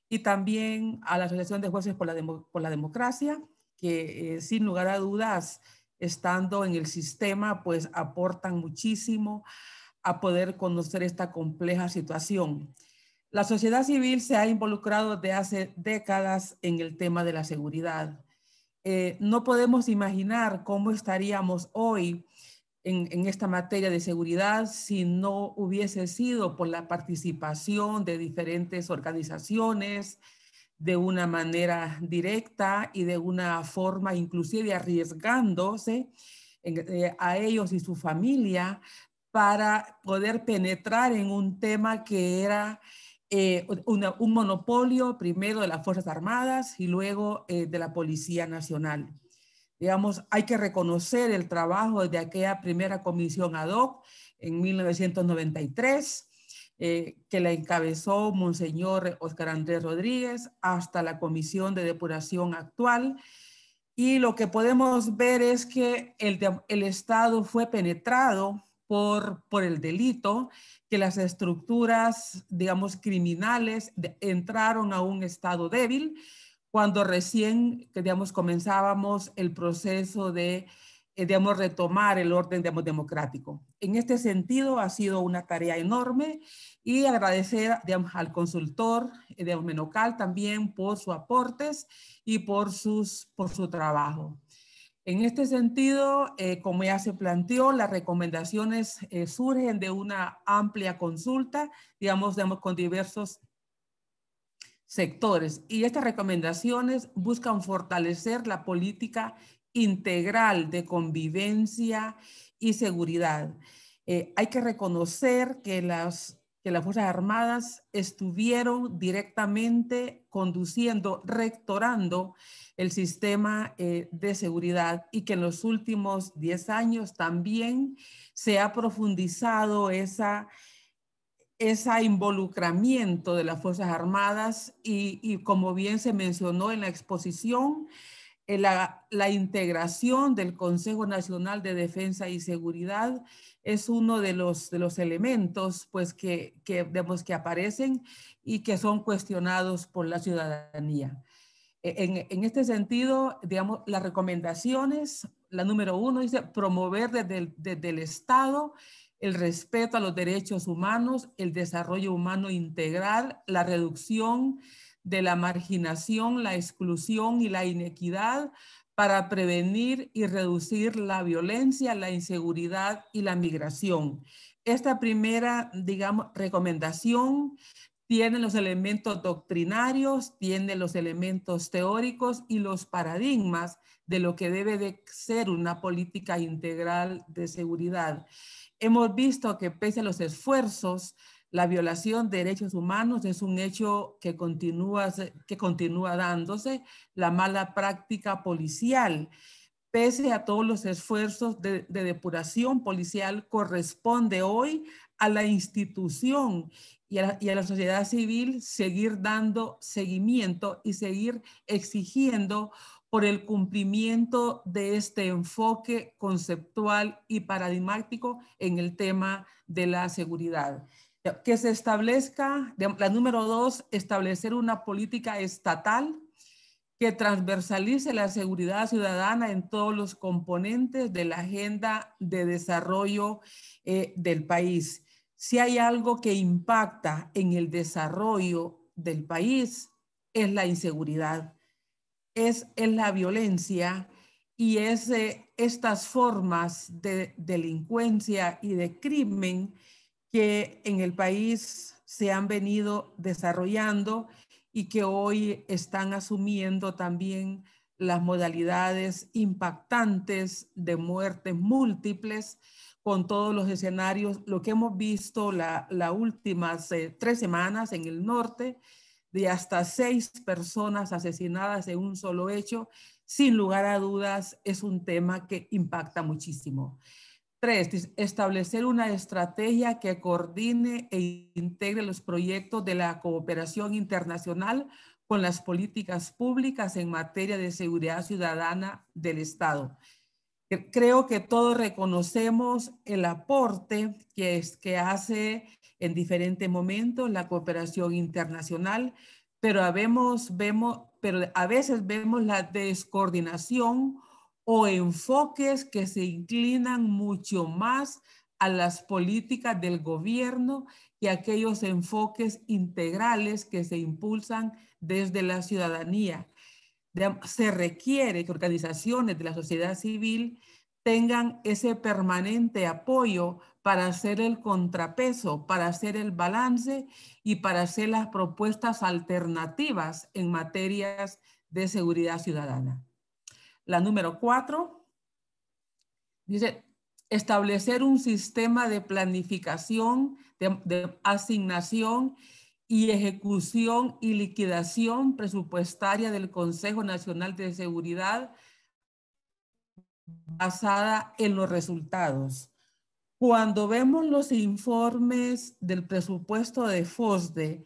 y también a la Asociación de Jueces por la Democracia, que sin lugar a dudas, estando en el sistema, pues aportan muchísimo a poder conocer esta compleja situación. La sociedad civil se ha involucrado desde hace décadas en el tema de la seguridad. No podemos imaginar cómo estaríamos hoy en esta materia de seguridad si no hubiese sido por la participación de diferentes organizaciones de una manera directa y de una forma inclusive arriesgándose a ellos y su familia para poder penetrar en un tema que era un monopolio primero de las Fuerzas Armadas y luego de la Policía Nacional. Digamos, hay que reconocer el trabajo de aquella primera comisión ad hoc en 1993, que la encabezó Monseñor Óscar Andrés Rodríguez, hasta la comisión de depuración actual. Y lo que podemos ver es que el Estado fue penetrado por el delito, que las estructuras, digamos, criminales entraron a un estado débil cuando recién, digamos, comenzábamos el proceso de, digamos, retomar el orden, digamos, democrático. En este sentido, ha sido una tarea enorme y agradecer, digamos, al consultor, digamos, Menocal también por sus aportes y por su trabajo. En este sentido, como ya se planteó, las recomendaciones surgen de una amplia consulta, digamos, con diversos sectores. Y estas recomendaciones buscan fortalecer la política integral de convivencia y seguridad. Hay que reconocer que las Fuerzas Armadas estuvieron directamente conduciendo, rectorando el sistema de seguridad, y que en los últimos 10 años también se ha profundizado ese involucramiento de las Fuerzas Armadas y como bien se mencionó en la exposición, la integración del Consejo Nacional de Defensa y Seguridad es uno de los elementos pues, que aparecen y que son cuestionados por la ciudadanía. En este sentido, digamos, las recomendaciones, la número 1 dice promover desde el Estado el respeto a los derechos humanos, el desarrollo humano integral, la reducción de la marginación, la exclusión y la inequidad para prevenir y reducir la violencia, la inseguridad y la migración. Esta primera, digamos, recomendación tiene los elementos doctrinarios, tiene los elementos teóricos y los paradigmas de lo que debe de ser una política integral de seguridad. Hemos visto que pese a los esfuerzos, la violación de derechos humanos es un hecho que continúa dándose. La mala práctica policial, pese a todos los esfuerzos de depuración policial, corresponde hoy a la institución y a la sociedad civil seguir dando seguimiento y seguir exigiendo por el cumplimiento de este enfoque conceptual y paradigmático en el tema de la seguridad. Que se establezca, la número 2, establecer una política estatal que transversalice la seguridad ciudadana en todos los componentes de la agenda de desarrollo del país. Si hay algo que impacta en el desarrollo del país, es la inseguridad, es la violencia y es estas formas de delincuencia y de crimen que en el país se han venido desarrollando y que hoy están asumiendo también las modalidades impactantes de muertes múltiples con todos los escenarios, lo que hemos visto las últimas 3 semanas en el norte, de hasta 6 personas asesinadas en un solo hecho, sin lugar a dudas es un tema que impacta muchísimo. 3, establecer una estrategia que coordine e integre los proyectos de la cooperación internacional con las políticas públicas en materia de seguridad ciudadana del Estado. Creo que todos reconocemos el aporte que hace en diferentes momentos la cooperación internacional, pero a veces vemos la descoordinación o enfoques que se inclinan mucho más a las políticas del gobierno que aquellos enfoques integrales que se impulsan desde la ciudadanía. Se requiere que organizaciones de la sociedad civil tengan ese permanente apoyo para hacer el contrapeso, para hacer el balance y para hacer las propuestas alternativas en materias de seguridad ciudadana. La número 4 dice establecer un sistema de planificación, de asignación y ejecución y liquidación presupuestaria del Consejo Nacional de Seguridad basada en los resultados. Cuando vemos los informes del presupuesto de FOSDE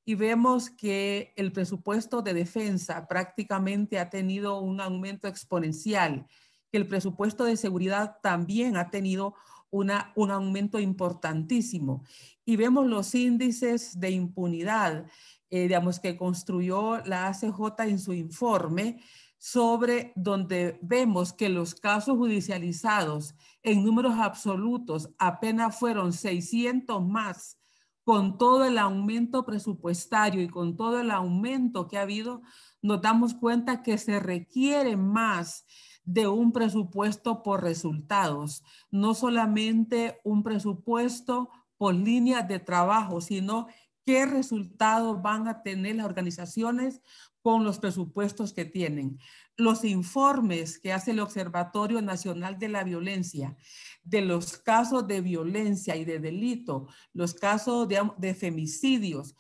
y vemos que el presupuesto de defensa prácticamente ha tenido un aumento exponencial, que el presupuesto de seguridad también ha tenido un aumento importantísimo, y vemos los índices de impunidad, digamos, que construyó la ACJ en su informe, sobre donde vemos que los casos judicializados en números absolutos apenas fueron 600 más, con todo el aumento presupuestario y con todo el aumento que ha habido, nos damos cuenta que se requiere más de un presupuesto por resultados, no solamente un presupuesto por líneas de trabajo, sino qué resultados van a tener las organizaciones con los presupuestos que tienen. Los informes que hace el Observatorio Nacional de la Violencia, de los casos de violencia y de delito, los casos de femicidios,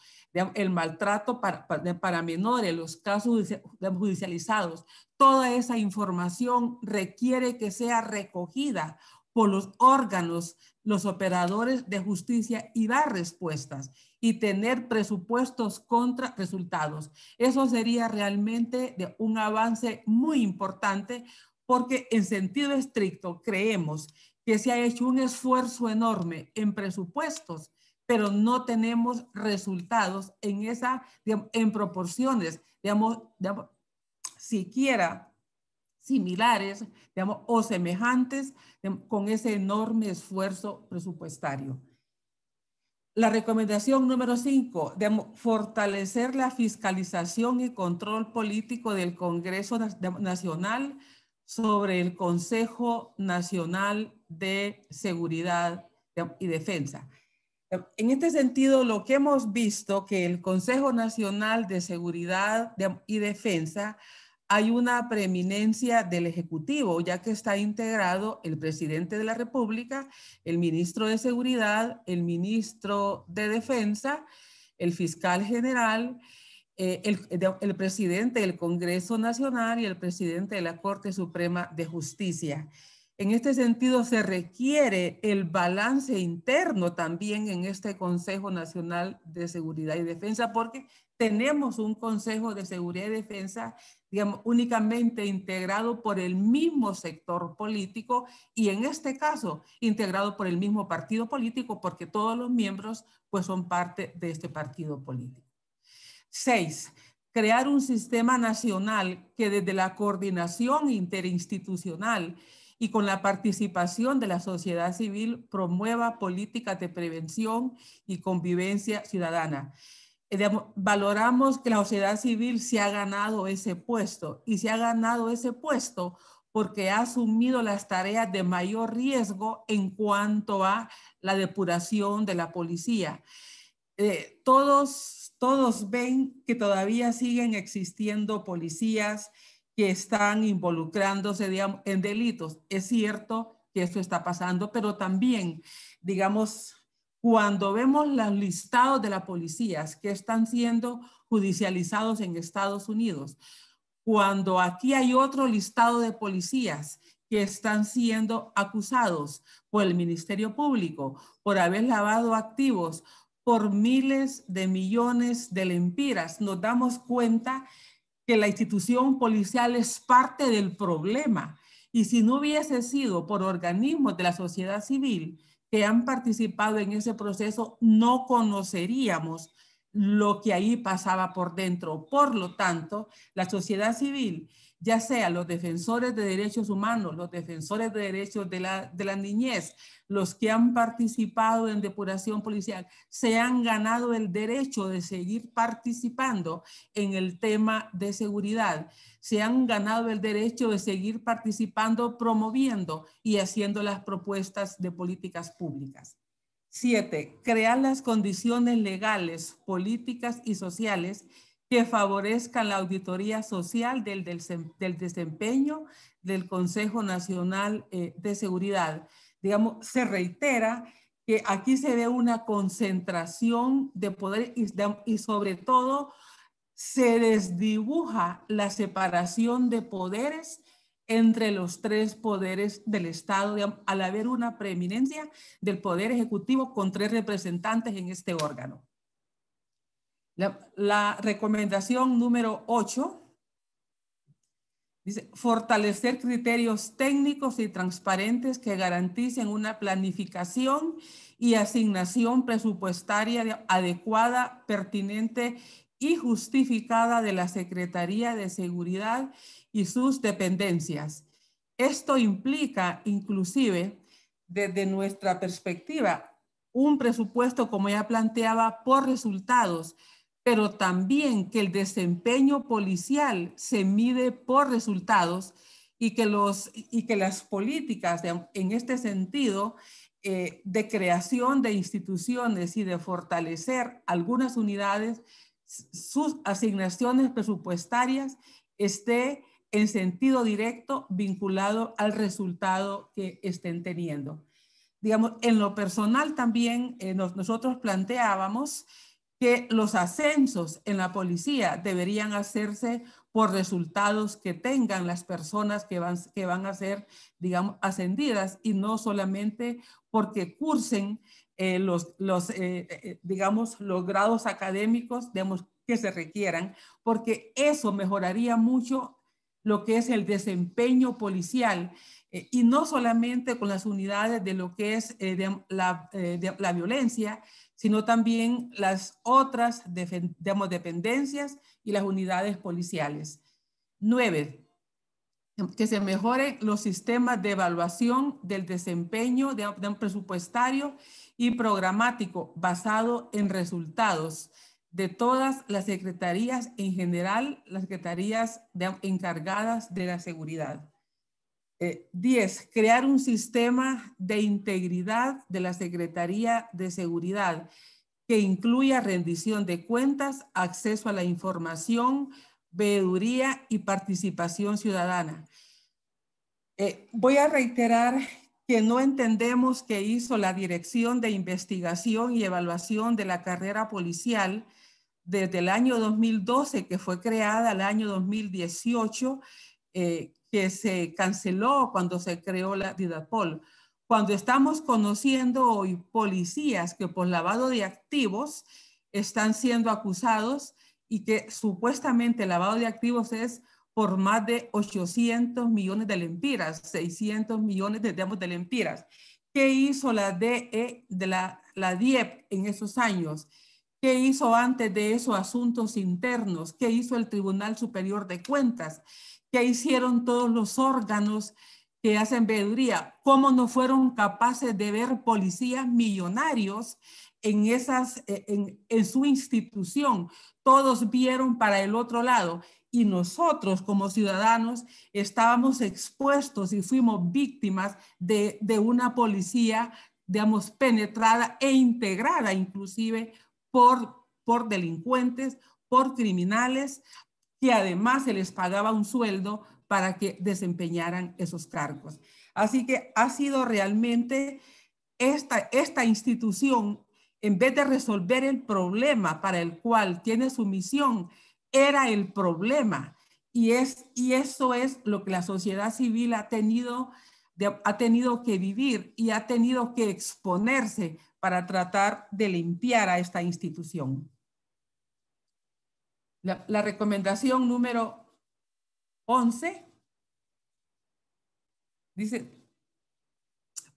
el maltrato para menores, los casos judicializados, toda esa información requiere que sea recogida por los órganos, los operadores de justicia y dar respuestas y tener presupuestos contra resultados. Eso sería realmente un avance muy importante, porque en sentido estricto creemos que se ha hecho un esfuerzo enorme en presupuestos, pero no tenemos resultados en proporciones, siquiera similares, o semejantes, con ese enorme esfuerzo presupuestario. La recomendación número 5, fortalecer la fiscalización y control político del Congreso Nacional sobre el Consejo Nacional de Seguridad y Defensa. En este sentido, lo que hemos visto que el Consejo Nacional de Seguridad y Defensa hay una preeminencia del Ejecutivo, ya que está integrado el presidente de la República, el ministro de Seguridad, el ministro de Defensa, el fiscal general, el presidente del Congreso Nacional y el presidente de la Corte Suprema de Justicia. En este sentido, se requiere el balance interno también en este Consejo Nacional de Seguridad y Defensa, porque tenemos un Consejo de Seguridad y Defensa, digamos, únicamente integrado por el mismo sector político y en este caso integrado por el mismo partido político, porque todos los miembros pues son parte de este partido político. 6. Crear un sistema nacional que desde la coordinación interinstitucional y con la participación de la sociedad civil promueva políticas de prevención y convivencia ciudadana. Valoramos que la sociedad civil se ha ganado ese puesto y se ha ganado ese puesto porque ha asumido las tareas de mayor riesgo en cuanto a la depuración de la policía. Todos ven que todavía siguen existiendo policías que están involucrándose, digamos, en delitos. Es cierto que esto está pasando, pero también, digamos, cuando vemos los listados de las policías que están siendo judicializados en Estados Unidos, cuando aquí hay otro listado de policías que están siendo acusados por el Ministerio Público por haber lavado activos por miles de millones de lempiras, nos damos cuenta que la institución policial es parte del problema. Y si no hubiese sido por organismos de la sociedad civil que han participado en ese proceso, no conoceríamos lo que ahí pasaba por dentro. Por lo tanto, la sociedad civil, ya sea los defensores de derechos humanos, los defensores de derechos de la niñez, los que han participado en depuración policial, se han ganado el derecho de seguir participando en el tema de seguridad. Se han ganado el derecho de seguir participando, promoviendo y haciendo las propuestas de políticas públicas. 7. Crear las condiciones legales, políticas y sociales que favorezcan la auditoría social del desempeño del Consejo Nacional de Seguridad. Digamos, se reitera que aquí se ve una concentración de poder y sobre todo se desdibuja la separación de poderes entre los tres poderes del Estado, digamos, al haber una preeminencia del Poder Ejecutivo con 3 representantes en este órgano. La recomendación número 8 dice fortalecer criterios técnicos y transparentes que garanticen una planificación y asignación presupuestaria adecuada, pertinente y justificada de la Secretaría de Seguridad y sus dependencias. Esto implica inclusive desde nuestra perspectiva un presupuesto, como ya planteaba, por resultados, pero también que el desempeño policial se mide por resultados y que las políticas en este sentido de creación de instituciones y de fortalecer algunas unidades, sus asignaciones presupuestarias esté en sentido directo vinculado al resultado que estén teniendo. Digamos, en lo personal también nosotros planteábamos que los ascensos en la policía deberían hacerse por resultados que tengan las personas que van a ser, digamos, ascendidas y no solamente porque cursen digamos, los grados académicos, digamos, que se requieran, porque eso mejoraría mucho lo que es el desempeño policial y no solamente con las unidades de lo que es la violencia, sino también las otras dependencias y las unidades policiales. 9. Que se mejoren los sistemas de evaluación del desempeño de un presupuestario y programático basado en resultados de todas las secretarías, en general las secretarías encargadas de la seguridad. 10. Crear un sistema de integridad de la Secretaría de Seguridad que incluya rendición de cuentas, acceso a la información, veeduría y participación ciudadana. Voy a reiterar que no entendemos que hizo la Dirección de Investigación y Evaluación de la Carrera Policial desde el año 2012, que fue creada al año 2018, que se canceló cuando se creó la Didapol. Cuando estamos conociendo hoy policías que por lavado de activos están siendo acusados y que supuestamente el lavado de activos es por más de 800 millones de lempiras, 600 millones de lempiras. ¿Qué hizo la DIEP en esos años? ¿Qué hizo antes de eso Asuntos Internos? ¿Qué hizo el Tribunal Superior de Cuentas? ¿Qué hicieron todos los órganos que hacen veeduría? ¿Cómo no fueron capaces de ver policías millonarios en su institución? Todos vieron para el otro lado y nosotros como ciudadanos estábamos expuestos y fuimos víctimas de una policía, digamos, penetrada e integrada inclusive por delincuentes, por criminales, que además se les pagaba un sueldo para que desempeñaran esos cargos. Así que ha sido realmente esta institución, en vez de resolver el problema para el cual tiene su misión, era el problema. Y eso es lo que la sociedad civil ha tenido que vivir y ha tenido que exponerse para tratar de limpiar a esta institución. La recomendación número 11 dice: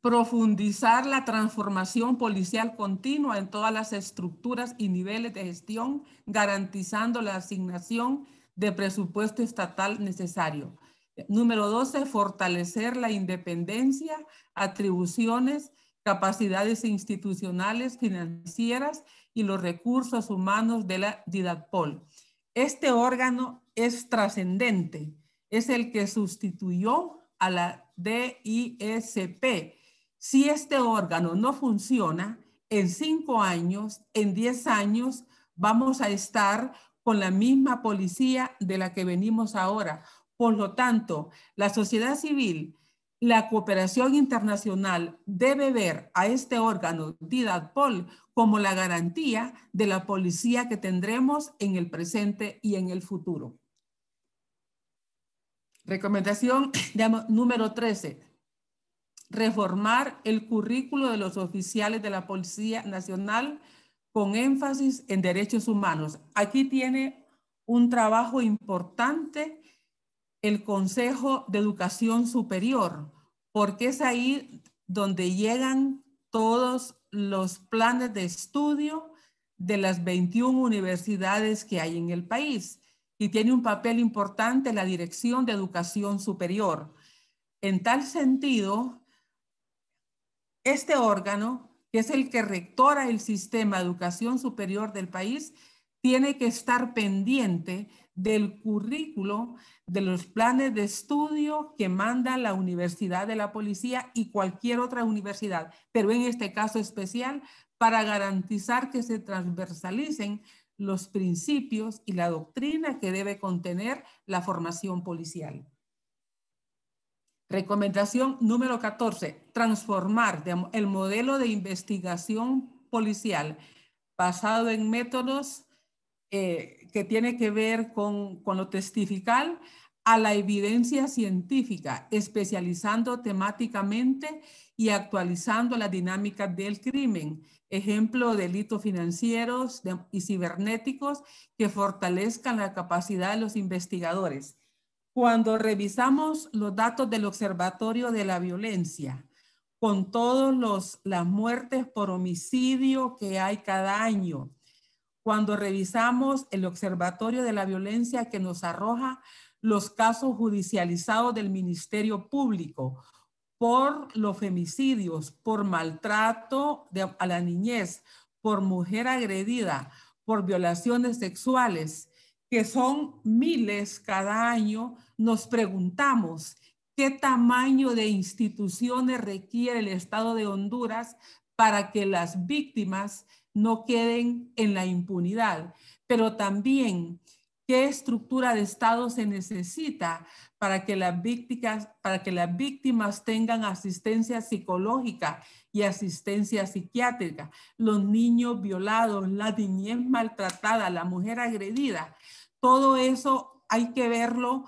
profundizar la transformación policial continua en todas las estructuras y niveles de gestión, garantizando la asignación de presupuesto estatal necesario. Número 12, fortalecer la independencia, atribuciones, capacidades institucionales, financieras y los recursos humanos de la Didapol. Este órgano es trascendente, es el que sustituyó a la DISP. Si este órgano no funciona, en 5 años, en 10 años, vamos a estar con la misma policía de la que venimos ahora. Por lo tanto, la sociedad civil, la cooperación internacional debe ver a este órgano Didapol como la garantía de la policía que tendremos en el presente y en el futuro. Recomendación número 13. Reformar el currículo de los oficiales de la Policía Nacional con énfasis en derechos humanos. Aquí tiene un trabajo importante el Consejo de Educación Superior, porque es ahí donde llegan todos los planes de estudio de las 21 universidades que hay en el país. Y tiene un papel importante la Dirección de Educación Superior. En tal sentido, este órgano, que es el que rectora el sistema de educación superior del país, tiene que estar pendiente del currículo, de los planes de estudio que manda la Universidad de la Policía y cualquier otra universidad, pero en este caso especial, para garantizar que se transversalicen los principios y la doctrina que debe contener la formación policial. Recomendación número 14, transformar el modelo de investigación policial basado en métodos que tiene que ver con lo testifical a la evidencia científica, especializando temáticamente y actualizando la dinámica del crimen. Ejemplo, delitos financieros y cibernéticos que fortalezcan la capacidad de los investigadores. Cuando revisamos los datos del Observatorio de la Violencia, con todas las muertes por homicidio que hay cada año, cuando revisamos el Observatorio de la Violencia que nos arroja los casos judicializados del Ministerio Público por los femicidios, por maltrato a la niñez, por mujer agredida, por violaciones sexuales, que son miles cada año, nos preguntamos qué tamaño de instituciones requiere el Estado de Honduras para que las víctimas no queden en la impunidad, pero también qué estructura de Estado se necesita para que las víctimas tengan asistencia psicológica y asistencia psiquiátrica, los niños violados, la niñez maltratada, la mujer agredida. Todo eso hay que verlo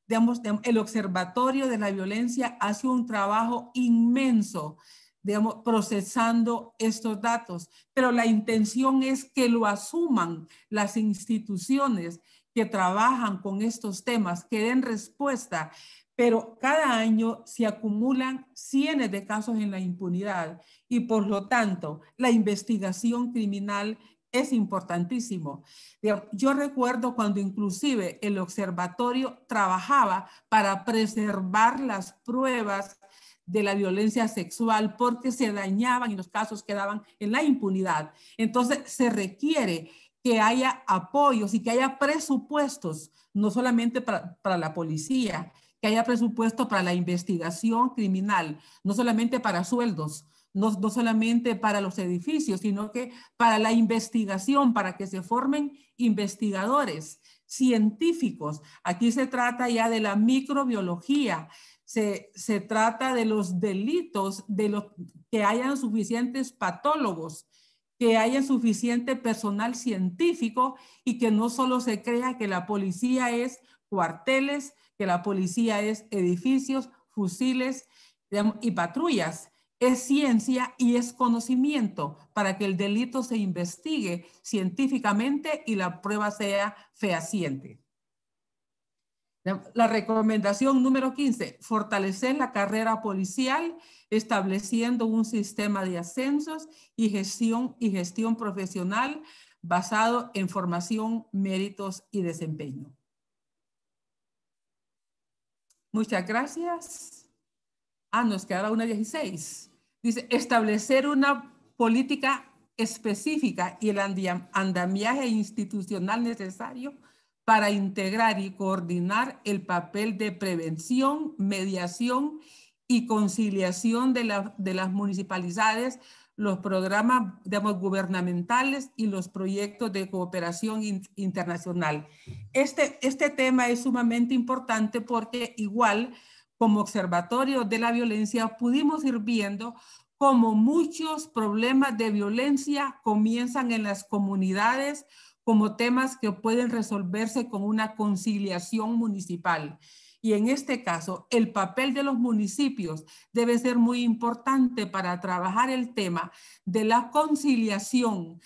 el Observatorio de la Violencia hace un trabajo inmenso, digamos, procesando estos datos, pero la intención es que lo asuman las instituciones que trabajan con estos temas, que den respuesta, pero cada año se acumulan cientos de casos en la impunidad y por lo tanto la investigación criminal es importantísimo. Yo recuerdo cuando inclusive el observatorio trabajaba para preservar las pruebas de la violencia sexual porque se dañaban y los casos quedaban en la impunidad. Entonces se requiere que haya apoyos y que haya presupuestos, no solamente para la policía, que haya presupuesto para la investigación criminal, no solamente para sueldos, no solamente para los edificios, sino que para la investigación, para que se formen investigadores científicos. Aquí se trata ya de la microbiología, se trata de los delitos, que hayan suficientes patólogos, que haya suficiente personal científico y que no solo se crea que la policía es cuarteles, que la policía es edificios, fusiles, digamos, y patrullas. Es ciencia y es conocimiento para que el delito se investigue científicamente y la prueba sea fehaciente. La recomendación número 15, fortalecer la carrera policial estableciendo un sistema de ascensos y gestión profesional basado en formación, méritos y desempeño. Muchas gracias. Nos quedaba una 16. Dice, establecer una política específica y el andamiaje institucional necesario para integrar y coordinar el papel de prevención, mediación y conciliación de las municipalidades, los programas, digamos, gubernamentales y los proyectos de cooperación internacional. Este tema es sumamente importante porque igual como observatorio de la violencia pudimos ir viendo cómo muchos problemas de violencia comienzan en las comunidades como temas que pueden resolverse con una conciliación municipal. Y en este caso, el papel de los municipios debe ser muy importante para trabajar el tema de la conciliación,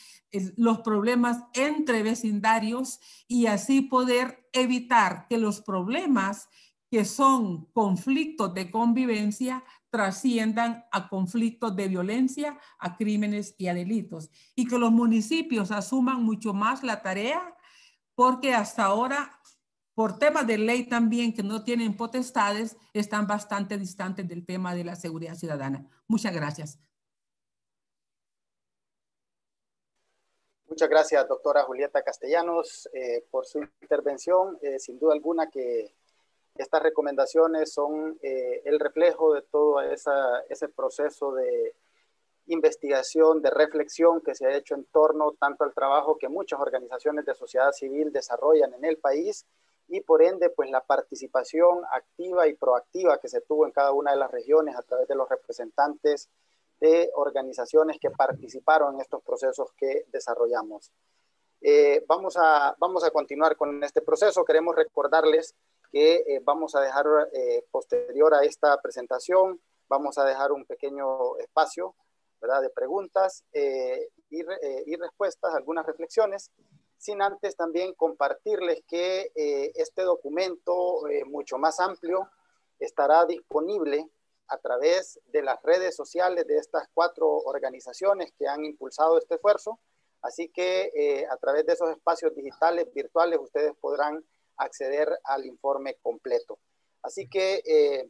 los problemas entre vecindarios y así poder evitar que los problemas que son conflictos de convivencia trasciendan a conflictos de violencia, a crímenes y a delitos. Y que los municipios asuman mucho más la tarea, porque hasta ahora, por temas de ley también que no tienen potestades, están bastante distantes del tema de la seguridad ciudadana. Muchas gracias. Muchas gracias, doctora Julieta Castellanos, por su intervención. Sin duda alguna que estas recomendaciones son el reflejo de todo ese proceso de investigación, de reflexión que se ha hecho en torno tanto al trabajo que muchas organizaciones de sociedad civil desarrollan en el país y por ende pues la participación activa y proactiva que se tuvo en cada una de las regiones a través de los representantes de organizaciones que participaron en estos procesos que desarrollamos. Vamos a continuar con este proceso. Queremos recordarles que vamos a dejar posterior a esta presentación, vamos a dejar un pequeño espacio, ¿verdad?, de preguntas y respuestas, algunas reflexiones, sin antes también compartirles que este documento mucho más amplio estará disponible a través de las redes sociales de estas 4 organizaciones que han impulsado este esfuerzo. Así que a través de esos espacios digitales, virtuales, ustedes podrán acceder al informe completo. Así que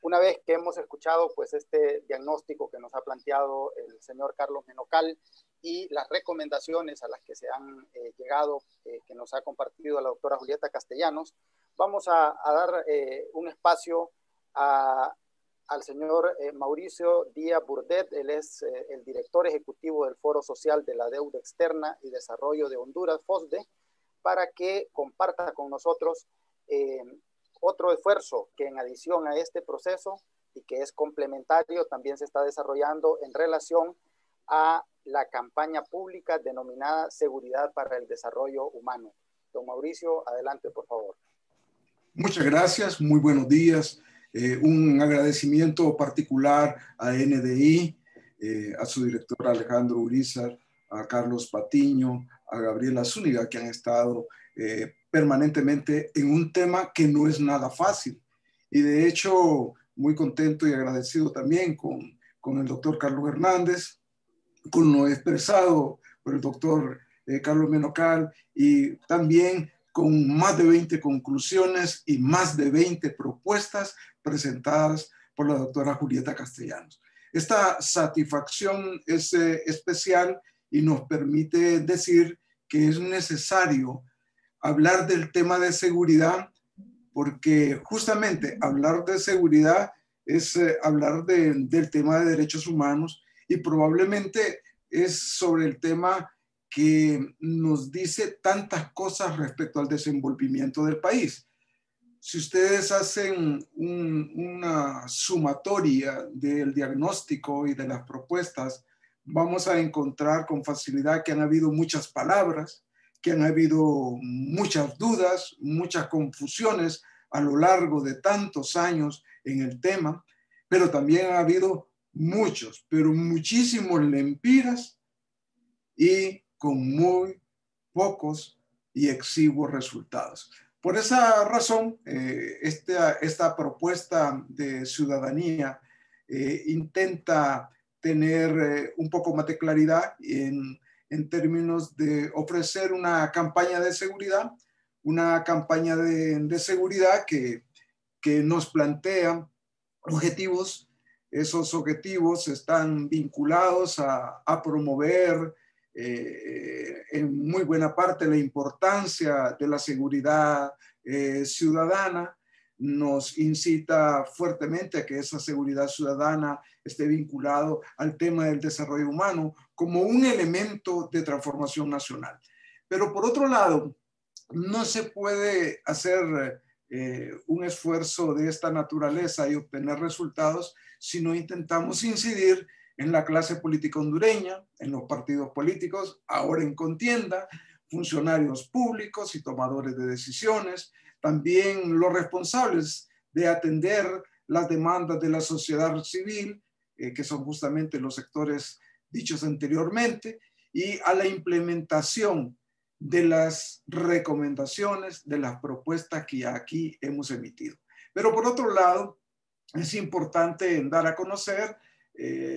una vez que hemos escuchado pues este diagnóstico que nos ha planteado el señor Carlos Menocal y las recomendaciones a las que se han llegado, que nos ha compartido la doctora Julieta Castellanos, vamos a dar un espacio al señor Mauricio Díaz Burdet. Él es el director ejecutivo del Foro Social de la Deuda Externa y Desarrollo de Honduras, FOSDE, para que comparta con nosotros otro esfuerzo que en adición a este proceso y que es complementario también se está desarrollando en relación a la campaña pública denominada Seguridad para el Desarrollo Humano. Don Mauricio, adelante, por favor. Muchas gracias, muy buenos días. Un agradecimiento particular a NDI, a su director Alejandro Urizar, a Carlos Patiño, a Gabriela Zúñiga, que han estado permanentemente en un tema que no es nada fácil. Y de hecho, muy contento y agradecido también con el doctor Carlos Hernández, con lo expresado por el doctor Carlos Menocal, y también con más de 20 conclusiones y más de 20 propuestas presentadas por la doctora Julieta Castellanos. Esta satisfacción es especial y nos permite decir que es necesario hablar del tema de seguridad, porque justamente hablar de seguridad es hablar del tema de derechos humanos, y probablemente es sobre el tema que nos dice tantas cosas respecto al desenvolvimiento del país. Si ustedes hacen una sumatoria del diagnóstico y de las propuestas, vamos a encontrar con facilidad que han habido muchas palabras, que han habido muchas dudas, muchas confusiones a lo largo de tantos años en el tema, pero también ha habido muchos, pero muchísimos lempiras y con muy pocos y exiguos resultados. Por esa razón, esta propuesta de ciudadanía intenta tener un poco más de claridad en términos de ofrecer una campaña de seguridad, que nos plantea objetivos. Esos objetivos están vinculados a promover en muy buena parte la importancia de la seguridad ciudadana. Nos incita fuertemente a que esa seguridad ciudadana esté vinculado al tema del desarrollo humano como un elemento de transformación nacional. Pero por otro lado, no se puede hacer un esfuerzo de esta naturaleza y obtener resultados si no intentamos incidir en la clase política hondureña, en los partidos políticos, ahora en contienda, funcionarios públicos y tomadores de decisiones, también los responsables de atender las demandas de la sociedad civil, que son justamente los sectores dichos anteriormente, y a la implementación de las recomendaciones, de las propuestas que aquí hemos emitido. Pero por otro lado, es importante dar a conocer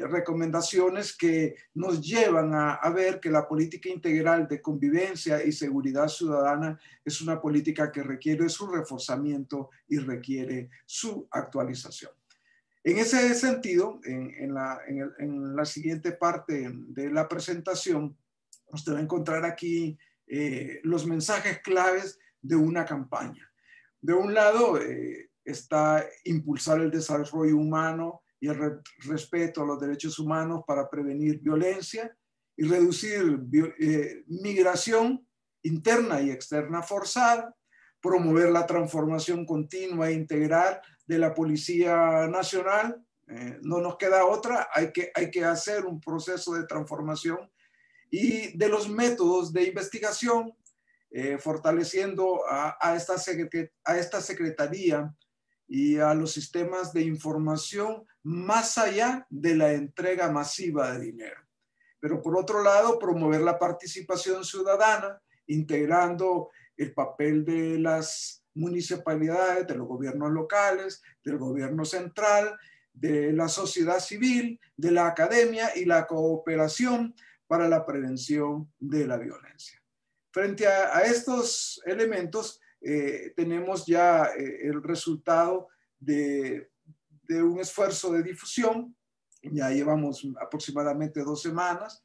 recomendaciones que nos llevan a ver que la política integral de convivencia y seguridad ciudadana es una política que requiere su reforzamiento y requiere su actualización. En ese sentido, en la siguiente parte de la presentación, usted va a encontrar aquí los mensajes claves de una campaña. De un lado está impulsar el desarrollo humano y el respeto a los derechos humanos para prevenir violencia y reducir migración interna y externa forzada, promover la transformación continua e integral de la Policía Nacional. No nos queda otra, hay que hacer un proceso de transformación, y de los métodos de investigación, fortaleciendo a esta secretaría y a los sistemas de información más allá de la entrega masiva de dinero. Pero por otro lado, promover la participación ciudadana, integrando el papel de las municipalidades, de los gobiernos locales, del gobierno central, de la sociedad civil, de la academia y la cooperación para la prevención de la violencia. Frente a estos elementos, tenemos ya el resultado de un esfuerzo de difusión. Ya llevamos aproximadamente 2 semanas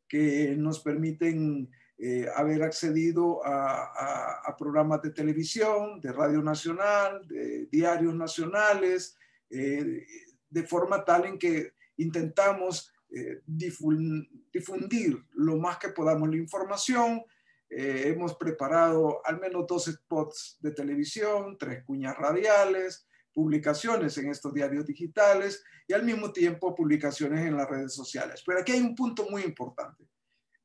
que nos permiten haber accedido a programas de televisión, de Radio Nacional, de diarios nacionales, de forma tal en que intentamos difundir lo más que podamos la información. Hemos preparado al menos 2 spots de televisión, 3 cuñas radiales, publicaciones en estos diarios digitales y al mismo tiempo publicaciones en las redes sociales. Pero aquí hay un punto muy importante.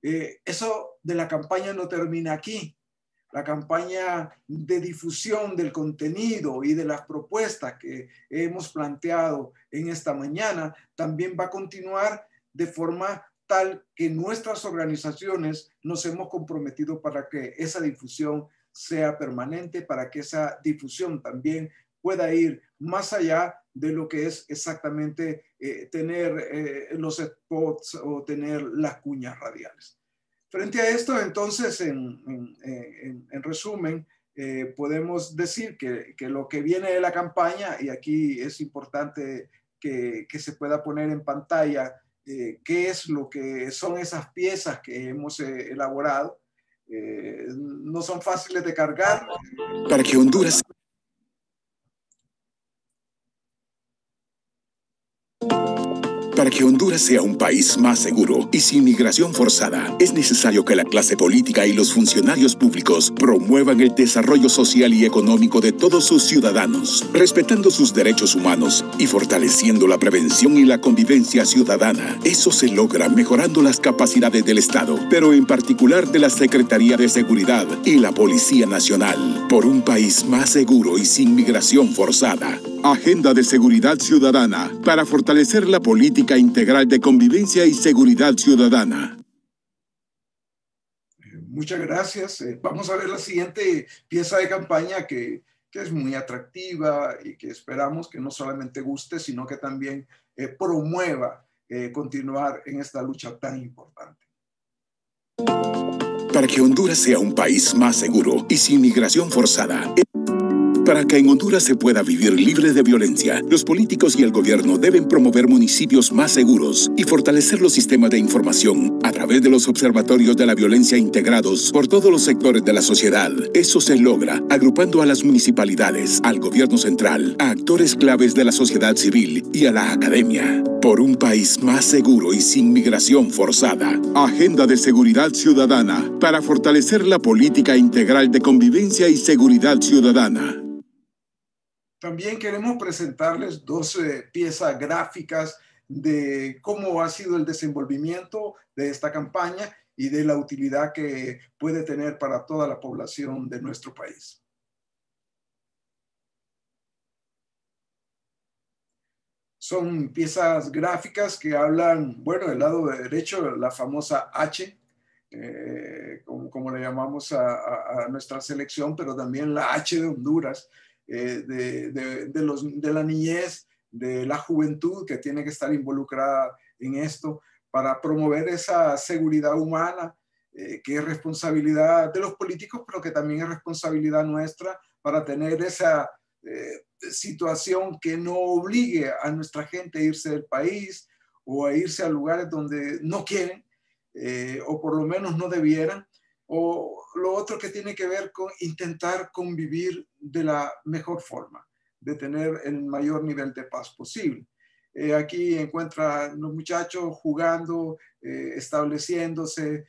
Eso de la campaña no termina aquí. La campaña de difusión del contenido y de las propuestas que hemos planteado en esta mañana también va a continuar de forma tal que nuestras organizaciones nos hemos comprometido para que esa difusión sea permanente, para que esa difusión también pueda ir más allá de lo que es exactamente tener los spots o tener las cuñas radiales. Frente a esto, entonces, en resumen, podemos decir que lo que viene de la campaña, y aquí es importante que se pueda poner en pantalla qué es lo que son esas piezas que hemos elaborado. No son fáciles de cargar. Para que Honduras sea un país más seguro y sin migración forzada, es necesario que la clase política y los funcionarios públicos promuevan el desarrollo social y económico de todos sus ciudadanos, respetando sus derechos humanos y fortaleciendo la prevención y la convivencia ciudadana. Eso se logra mejorando las capacidades del Estado, pero en particular de la Secretaría de Seguridad y la Policía Nacional, por un país más seguro y sin migración forzada. Agenda de Seguridad Ciudadana para fortalecer la política integral de convivencia y seguridad ciudadana. Muchas gracias. Vamos a ver la siguiente pieza de campaña que es muy atractiva y que esperamos que no solamente guste, sino que también promueva continuar en esta lucha tan importante. Para que Honduras sea un país más seguro y sin migración forzada. Para que en Honduras se pueda vivir libre de violencia, los políticos y el gobierno deben promover municipios más seguros y fortalecer los sistemas de información a través de los observatorios de la violencia integrados por todos los sectores de la sociedad. Eso se logra agrupando a las municipalidades, al gobierno central, a actores claves de la sociedad civil y a la academia. Por un país más seguro y sin migración forzada. Agenda de Seguridad Ciudadana para fortalecer la política integral de convivencia y seguridad ciudadana. También queremos presentarles dos piezas gráficas de cómo ha sido el desenvolvimiento de esta campaña y de la utilidad que puede tener para toda la población de nuestro país. Son piezas gráficas que hablan, bueno, del lado derecho, la famosa H, como le llamamos a nuestra selección, pero también la H de Honduras, de la niñez, de la juventud que tiene que estar involucrada en esto para promover esa seguridad humana, que es responsabilidad de los políticos, pero que también es responsabilidad nuestra para tener esa situación que no obligue a nuestra gente a irse del país o a irse a lugares donde no quieren, o por lo menos no debieran. O lo otro que tiene que ver con intentar convivir de la mejor forma, de tener el mayor nivel de paz posible. Aquí encuentran los muchachos jugando, estableciéndose,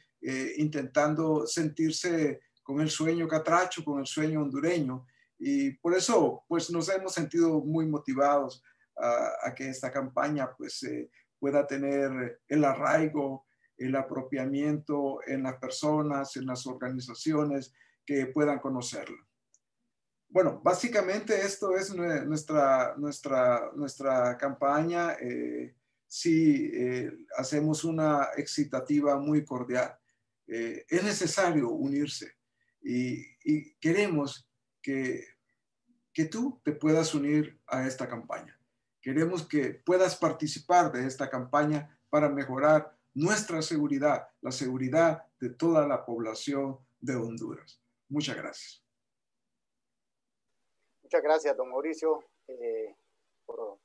intentando sentirse con el sueño catracho, con el sueño hondureño. Y por eso pues, nos hemos sentido muy motivados a que esta campaña pues, pueda tener el arraigo, el apropiamiento en las personas, en las organizaciones que puedan conocerla. Bueno, básicamente esto es nuestra campaña. Sí, hacemos una excitativa muy cordial. Es necesario unirse y queremos que tú te puedas unir a esta campaña. Queremos que puedas participar de esta campaña para mejorar nuestra seguridad, la seguridad de toda la población de Honduras. Muchas gracias. Muchas gracias, don Mauricio, por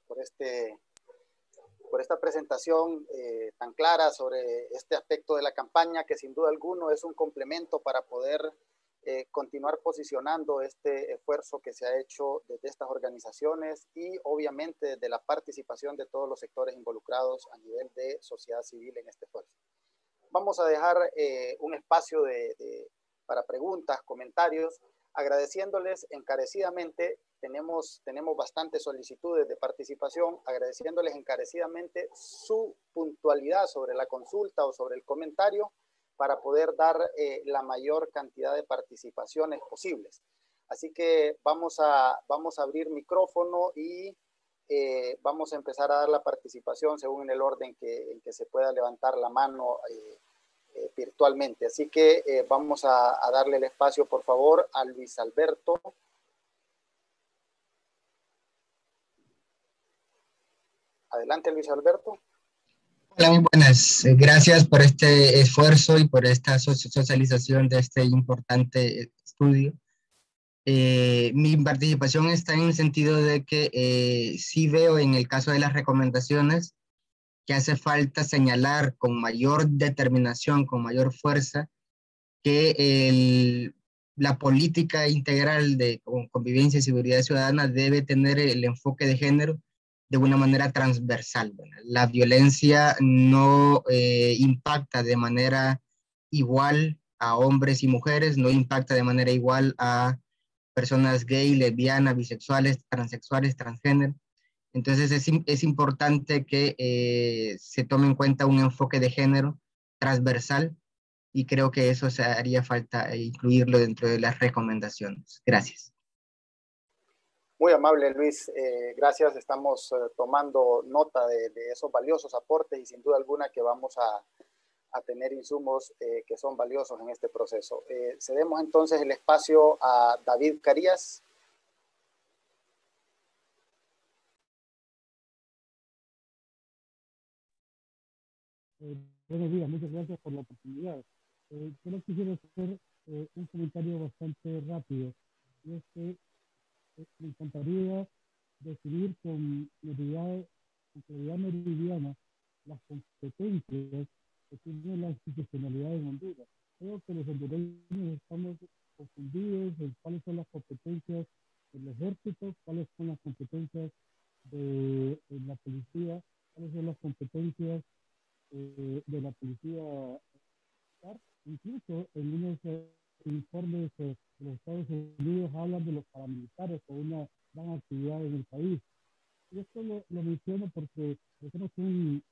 esta presentación tan clara sobre este aspecto de la campaña, que sin duda alguno es un complemento para poder continuar posicionando este esfuerzo que se ha hecho desde estas organizaciones y obviamente desde la participación de todos los sectores involucrados a nivel de sociedad civil en este esfuerzo. Vamos a dejar un espacio para preguntas, comentarios, agradeciéndoles encarecidamente. Tenemos bastantes solicitudes de participación, agradeciéndoles encarecidamente su puntualidad sobre la consulta o sobre el comentario, para poder dar la mayor cantidad de participaciones posibles. Así que vamos a abrir micrófono y vamos a empezar a dar la participación según el orden en que se pueda levantar la mano virtualmente. Así que vamos a darle el espacio, por favor, a Luis Alberto. Adelante, Luis Alberto. Hola, muy buenas. Gracias por este esfuerzo y por esta socialización de este importante estudio. Mi participación está en el sentido de que sí veo en el caso de las recomendaciones que hace falta señalar con mayor determinación, con mayor fuerza, que la política integral de convivencia y seguridad ciudadana debe tener el enfoque de género de una manera transversal. La violencia no impacta de manera igual a hombres y mujeres, no impacta de manera igual a personas gay, lesbianas, bisexuales, transexuales, transgénero. Entonces es importante que se tome en cuenta un enfoque de género transversal y creo que eso se haría falta incluirlo dentro de las recomendaciones. Gracias. Muy amable, Luis. Gracias. Estamos tomando nota de esos valiosos aportes y sin duda alguna que vamos a tener insumos que son valiosos en este proceso. Cedemos entonces el espacio a David Carías. Buenos días, muchas gracias por la oportunidad. Solo quisiera hacer un comentario bastante rápido. Y es que me encantaría definir con claridad meridiana las competencias que tiene la institucionalidad en Honduras. Creo que los hondureños estamos confundidos en cuáles son las competencias del ejército, cuáles son las competencias de la policía, cuáles son las competencias de la policía. Incluso en unos informes de los Estados Unidos hablan de los paramilitares como una gran actividad en el país. Y esto lo menciono porque tenemos un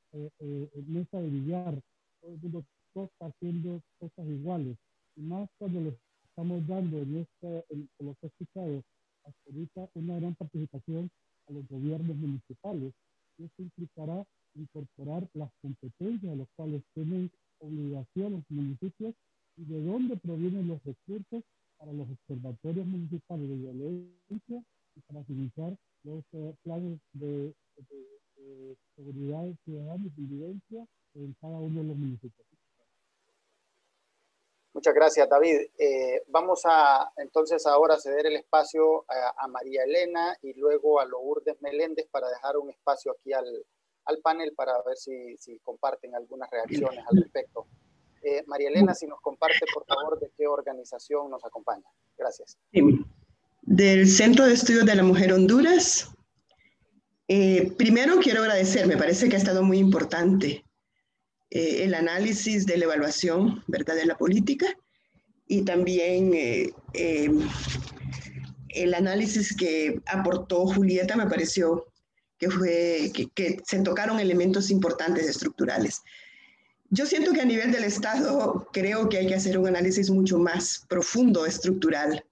mesa de billar, todo el mundo está haciendo cosas iguales. Y más cuando le estamos dando por lo que he escuchado hasta ahorita, una gran participación a los gobiernos municipales. Y esto implicará incorporar las competencias a las cuales tienen obligación los municipios y de dónde provienen los recursos para los observatorios municipales de violencia y para iniciar los planes de seguridad ciudadana y convivencia en cada uno de los municipios. Muchas gracias, David. Vamos a entonces ahora ceder el espacio a María Elena y luego a Lourdes Meléndez para dejar un espacio aquí al panel para ver si comparten algunas reacciones al respecto. María Elena, si nos comparte, por favor, de qué organización nos acompaña. Gracias. Del Centro de Estudios de la Mujer Honduras. Primero quiero agradecer, me parece que ha estado muy importante el análisis de la evaluación, ¿verdad?, de la política y también el análisis que aportó Julieta. Me pareció que se tocaron elementos importantes estructurales. Yo siento que a nivel del Estado creo que hay que hacer un análisis mucho más profundo, estructural.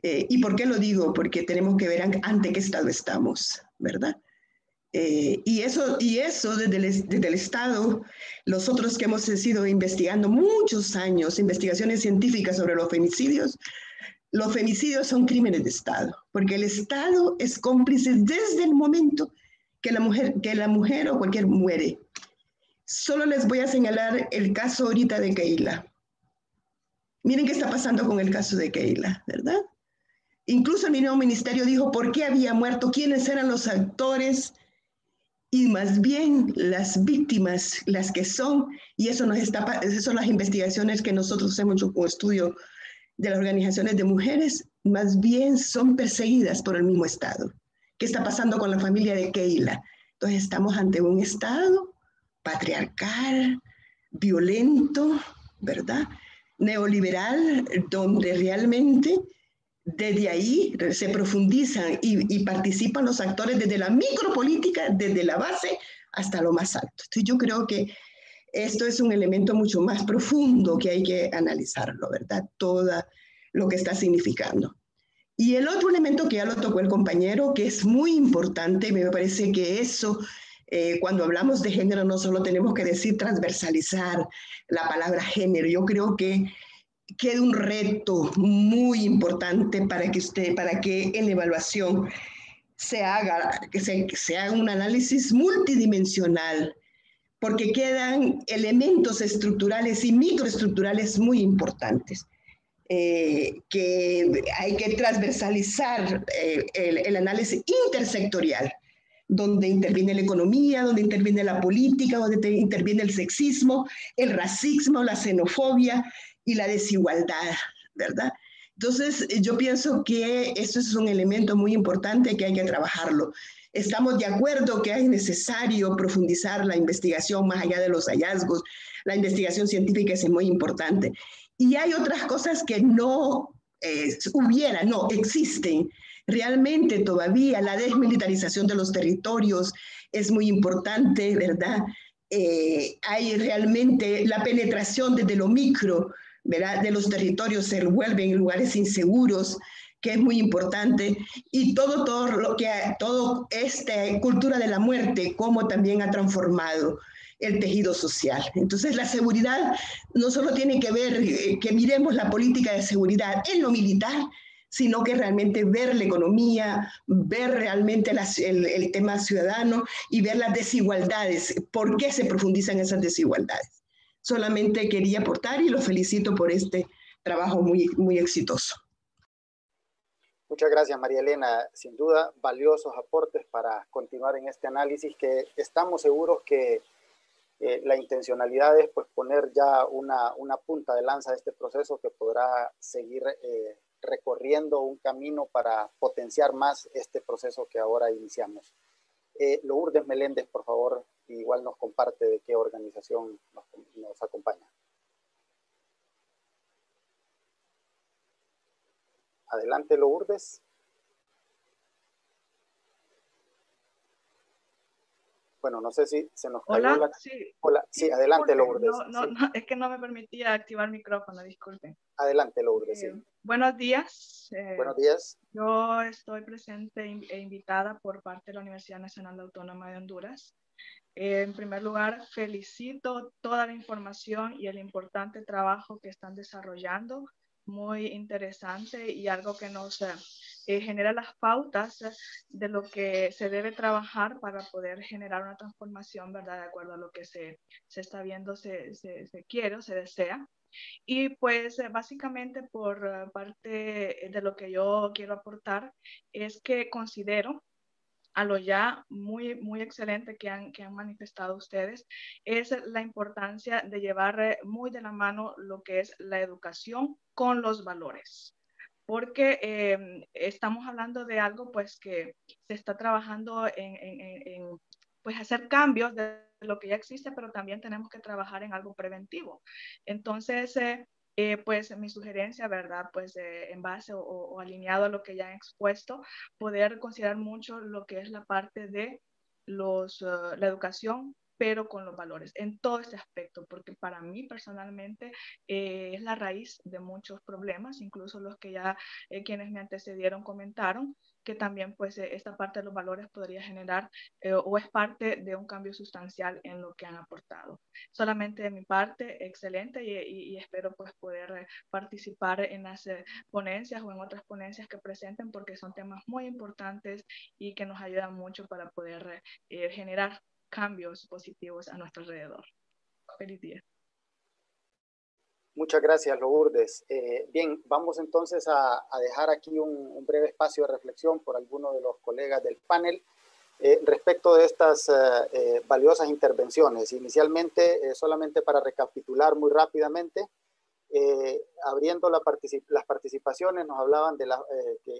¿Y por qué lo digo? Porque tenemos que ver ante qué Estado estamos, ¿verdad? Y eso desde el Estado, nosotros que hemos sido investigando muchos años, investigaciones científicas sobre los femicidios son crímenes de Estado, porque el Estado es cómplice desde el momento que la mujer o cualquier muere. Solo les voy a señalar el caso ahorita de Keila. Miren qué está pasando con el caso de Keila, ¿verdad? Incluso el mismo ministerio dijo por qué había muerto, quiénes eran los actores, y más bien las víctimas, las que son, y esas son las investigaciones que nosotros hemos hecho con estudio de las organizaciones de mujeres, más bien son perseguidas por el mismo Estado. ¿Qué está pasando con la familia de Keila? Entonces estamos ante un Estado patriarcal, violento, ¿verdad?, neoliberal, donde realmente desde ahí se profundizan y participan los actores desde la micropolítica, desde la base hasta lo más alto. Entonces yo creo que esto es un elemento mucho más profundo que hay que analizarlo, ¿verdad? Todo lo que está significando. Y el otro elemento que ya lo tocó el compañero, que es muy importante, me parece que eso, cuando hablamos de género, no solo tenemos que decir transversalizar la palabra género. Yo creo que queda un reto muy importante para que en la evaluación se haga un análisis multidimensional, porque quedan elementos estructurales y microestructurales muy importantes. Que hay que transversalizar el análisis intersectorial, donde interviene la economía, donde interviene la política, donde interviene el sexismo, el racismo, la xenofobia y la desigualdad, ¿verdad? Entonces, yo pienso que eso es un elemento muy importante que hay que trabajarlo. Estamos de acuerdo que es necesario profundizar la investigación más allá de los hallazgos. La investigación científica es muy importante. Y hay otras cosas que no no existen. Realmente todavía la desmilitarización de los territorios es muy importante, ¿verdad? Hay realmente la penetración desde lo micro, ¿verdad? De los territorios se vuelven lugares inseguros, que es muy importante, y todo esta cultura de la muerte, cómo también ha transformado el tejido social. Entonces, la seguridad no solo tiene que ver que miremos la política de seguridad en lo militar, sino que realmente ver la economía, ver realmente el tema ciudadano y ver las desigualdades, por qué se profundizan esas desigualdades. Solamente quería aportar y lo felicito por este trabajo muy, muy exitoso. Muchas gracias, María Elena. Sin duda, valiosos aportes para continuar en este análisis, que estamos seguros que la intencionalidad es pues, poner ya una punta de lanza de este proceso que podrá seguir recorriendo un camino para potenciar más este proceso que ahora iniciamos. Lourdes Meléndez, por favor, igual nos comparte de qué organización nos acompaña. Adelante, Lourdes. Bueno, no sé si se nos cayó la... Sí. Hola, sí, adelante, Lourdes. No, es que no me permitía activar el micrófono, disculpen. Adelante, Lourdes, sí. Buenos días. Buenos días. Yo estoy presente e invitada por parte de la Universidad Nacional Autónoma de Honduras. En primer lugar, felicito toda la información y el importante trabajo que están desarrollando, muy interesante y algo que nos genera las pautas de lo que se debe trabajar para poder generar una transformación, ¿verdad? De acuerdo a lo que se está viendo, se quiere o se desea. Y pues básicamente por parte de lo que yo quiero aportar es que considero a lo ya muy, muy excelente que han manifestado ustedes, es la importancia de llevar muy de la mano lo que es la educación con los valores. Porque estamos hablando de algo pues que se está trabajando en pues hacer cambios de lo que ya existe, pero también tenemos que trabajar en algo preventivo. Entonces, pues mi sugerencia, ¿verdad? Pues en base o alineado a lo que ya han expuesto, poder considerar mucho lo que es la parte de la educación, pero con los valores, en todo este aspecto, porque para mí personalmente es la raíz de muchos problemas, incluso los que ya quienes me antecedieron comentaron, que también pues esta parte de los valores podría generar o es parte de un cambio sustancial en lo que han aportado. Solamente de mi parte, excelente y espero pues poder participar en las ponencias o en otras ponencias que presenten porque son temas muy importantes y que nos ayudan mucho para poder generar cambios positivos a nuestro alrededor. Feliz día. Muchas gracias, Lourdes. Bien, vamos entonces a dejar aquí un breve espacio de reflexión por algunos de los colegas del panel respecto de estas valiosas intervenciones. Inicialmente, solamente para recapitular muy rápidamente, abriendo las participaciones, nos hablaban de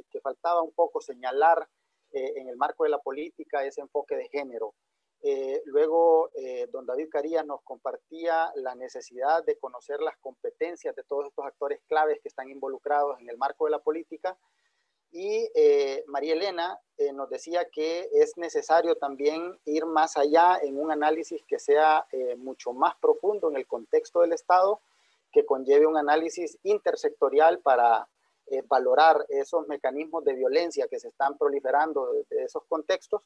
que faltaba un poco señalar en el marco de la política ese enfoque de género. Luego, don David Carías nos compartía la necesidad de conocer las competencias de todos estos actores claves que están involucrados en el marco de la política. Y María Elena nos decía que es necesario también ir más allá en un análisis que sea mucho más profundo en el contexto del Estado, que conlleve un análisis intersectorial para valorar esos mecanismos de violencia que se están proliferando de esos contextos,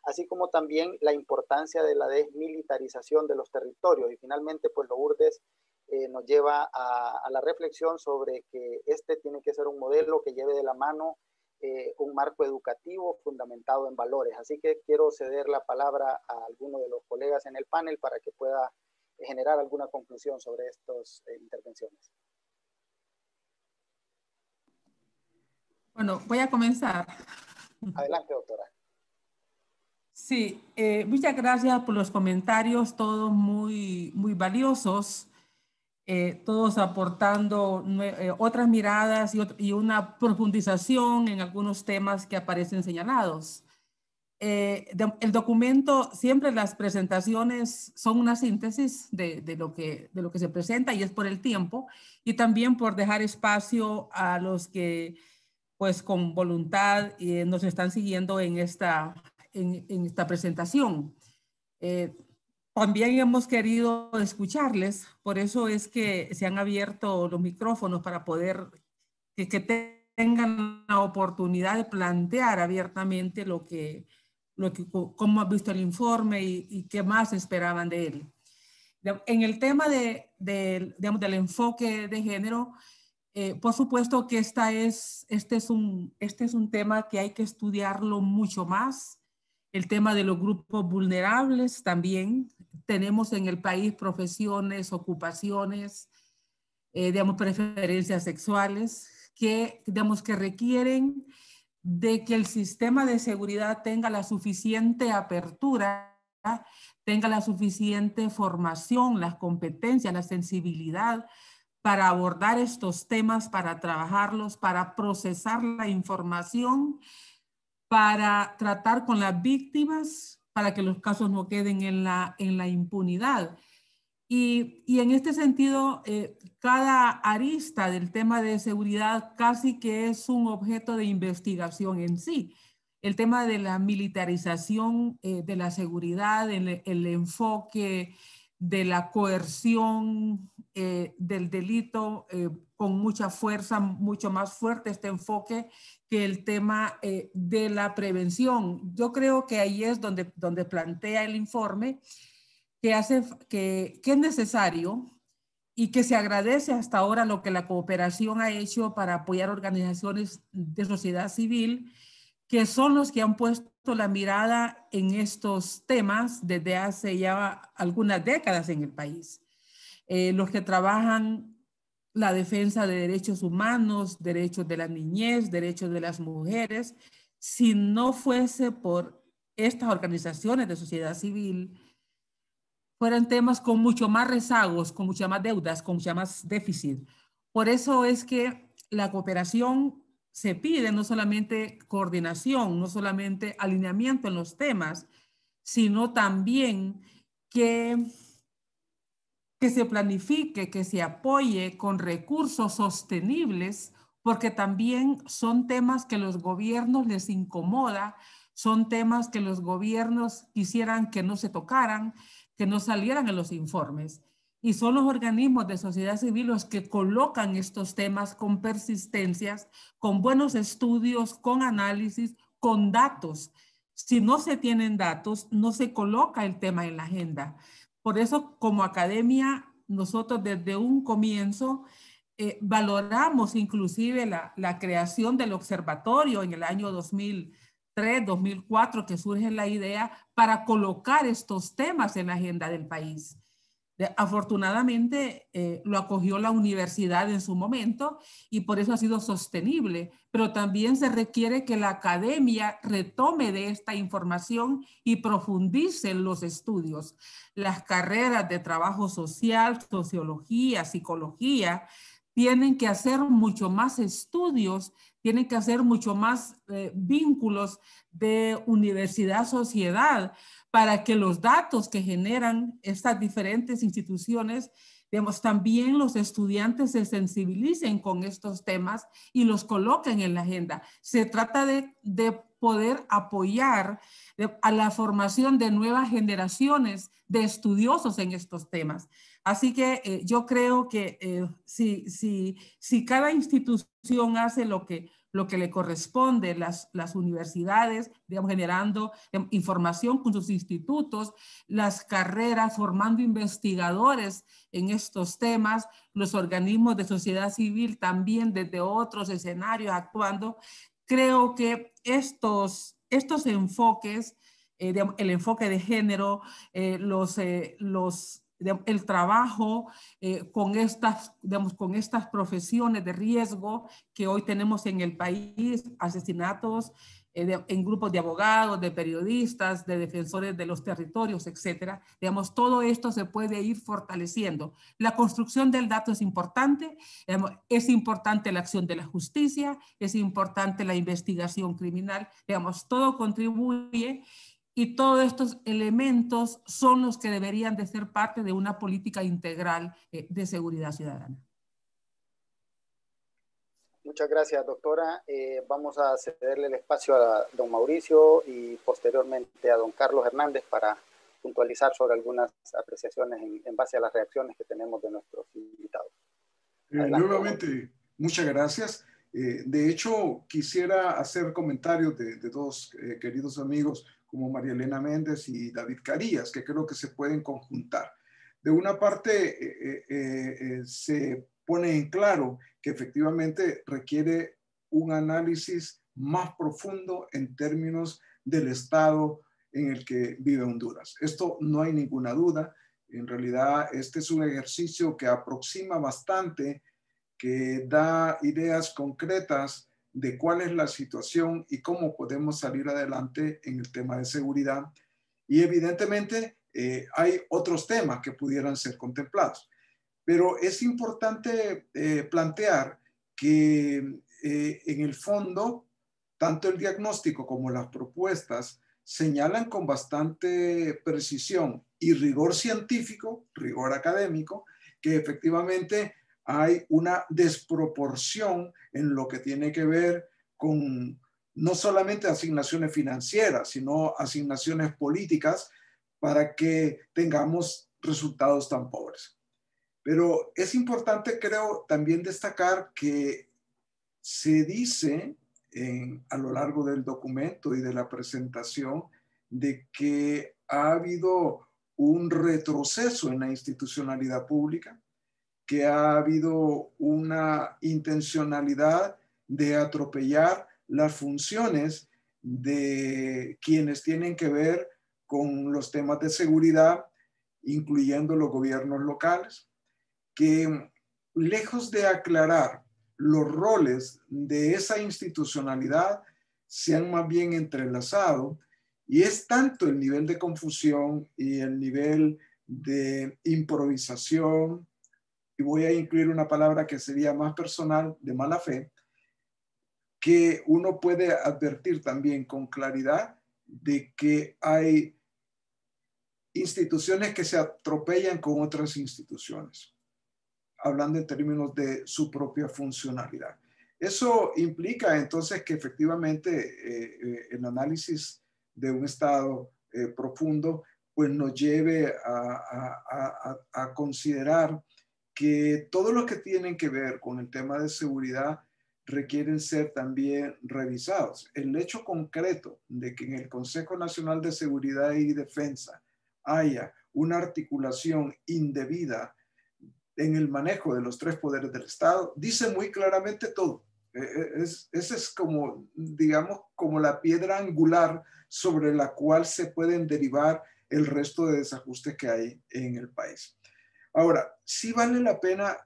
así como también la importancia de la desmilitarización de los territorios. Y finalmente, pues Lourdes nos lleva a la reflexión sobre que este tiene que ser un modelo que lleve de la mano un marco educativo fundamentado en valores. Así que quiero ceder la palabra a alguno de los colegas en el panel para que pueda generar alguna conclusión sobre estas intervenciones. Bueno, voy a comenzar. Adelante, doctora. Sí, muchas gracias por los comentarios, todos muy valiosos. Todos aportando otras miradas y una profundización en algunos temas que aparecen señalados. El documento, siempre las presentaciones son una síntesis de lo que se presenta, y es por el tiempo y también por dejar espacio a los que pues con voluntad nos están siguiendo en esta presentación. También hemos querido escucharles, por eso es que se han abierto los micrófonos para poder que tengan la oportunidad de plantear abiertamente cómo han visto el informe y qué más esperaban de él. En el tema del enfoque de género, por supuesto que este es un tema que hay que estudiarlo mucho más. El tema de los grupos vulnerables también. Tenemos en el país profesiones, ocupaciones, preferencias sexuales que requieren de que el sistema de seguridad tenga la suficiente apertura, tenga la suficiente formación, las competencias, la sensibilidad para abordar estos temas, para trabajarlos, para procesar la información, para tratar con las víctimas, para que los casos no queden en la impunidad. Y en este sentido, cada arista del tema de seguridad casi que es un objeto de investigación en sí. El tema de la militarización de la seguridad, el enfoque de la coerción del delito con mucha fuerza, mucho más fuerte este enfoque que el tema de la prevención. Yo creo que ahí es donde plantea el informe que es necesario y que se agradece hasta ahora lo que la cooperación ha hecho para apoyar organizaciones de sociedad civil, que son los que han puesto la mirada en estos temas desde hace ya algunas décadas en el país. Los que trabajan la defensa de derechos humanos, derechos de la niñez, derechos de las mujeres. Si no fuese por estas organizaciones de sociedad civil, fueran temas con mucho más rezagos, con muchas más deudas, con mucha más déficit. Por eso es que la cooperación se pide no solamente coordinación, no solamente alineamiento en los temas, sino también que se planifique, que se apoye con recursos sostenibles, porque también son temas que los gobiernos les incomoda, son temas que los gobiernos quisieran que no se tocaran, que no salieran en los informes. Y son los organismos de sociedad civil los que colocan estos temas con persistencias, con buenos estudios, con análisis, con datos. Si no se tienen datos, no se coloca el tema en la agenda. Por eso, como academia, nosotros desde un comienzo valoramos inclusive la creación del observatorio en el año 2003, 2004, que surge la idea para colocar estos temas en la agenda del país. Afortunadamente lo acogió la universidad en su momento y por eso ha sido sostenible, pero también se requiere que la academia retome de esta información y profundice en los estudios. Las carreras de trabajo social, sociología, psicología, tienen que hacer mucho más estudios, tienen que hacer mucho más vínculos de universidad-sociedad para que los datos que generan estas diferentes instituciones digamos, también los estudiantes se sensibilicen con estos temas y los coloquen en la agenda. Se trata de poder apoyar a la formación de nuevas generaciones de estudiosos en estos temas. Así que yo creo que si cada institución hace lo que le corresponde, las universidades, digamos, generando información con sus institutos, las carreras, formando investigadores en estos temas, los organismos de sociedad civil también desde otros escenarios actuando, creo que estos enfoques, el enfoque de género, el trabajo con estas profesiones de riesgo que hoy tenemos en el país, asesinatos en grupos de abogados, de periodistas, de defensores de los territorios, etcétera. Digamos, todo esto se puede ir fortaleciendo. La construcción del dato es importante la acción de la justicia, es importante la investigación criminal, digamos, todo contribuye. Y todos estos elementos son los que deberían de ser parte de una política integral de seguridad ciudadana. Muchas gracias, doctora. Vamos a cederle el espacio a don Mauricio y posteriormente a don Carlos Hernández para puntualizar sobre algunas apreciaciones en base a las reacciones que tenemos de nuestros invitados. Nuevamente, muchas gracias. De hecho, quisiera hacer comentarios de dos queridos amigos como María Elena Méndez y David Carías, que creo que se pueden conjuntar. De una parte, se pone en claro que efectivamente requiere un análisis más profundo en términos del estado en el que vive Honduras. Esto no hay ninguna duda. En realidad, este es un ejercicio que aproxima bastante, que da ideas concretas de cuál es la situación y cómo podemos salir adelante en el tema de seguridad. Y evidentemente hay otros temas que pudieran ser contemplados. Pero es importante plantear que en el fondo, tanto el diagnóstico como las propuestas señalan con bastante precisión y rigor científico, rigor académico, que efectivamente hay una desproporción en lo que tiene que ver con no solamente asignaciones financieras, sino asignaciones políticas para que tengamos resultados tan pobres. Pero es importante, creo, también destacar que se dice a lo largo del documento y de la presentación de que ha habido un retroceso en la institucionalidad pública, que ha habido una intencionalidad de atropellar las funciones de quienes tienen que ver con los temas de seguridad, incluyendo los gobiernos locales, que lejos de aclarar los roles de esa institucionalidad, se han más bien entrelazado, y es tanto el nivel de confusión y el nivel de improvisación, y voy a incluir una palabra que sería más personal, de mala fe, que uno puede advertir también con claridad de que hay instituciones que se atropellan con otras instituciones, hablando en términos de su propia funcionalidad. Eso implica entonces que efectivamente el análisis de un estado profundo pues nos lleve a considerar que todo lo que tienen que ver con el tema de seguridad requieren ser también revisados. El hecho concreto de que en el Consejo Nacional de Seguridad y Defensa haya una articulación indebida en el manejo de los tres poderes del Estado, dice muy claramente todo. Esa es como, digamos, como la piedra angular sobre la cual se pueden derivar el resto de desajustes que hay en el país. Ahora, sí vale la pena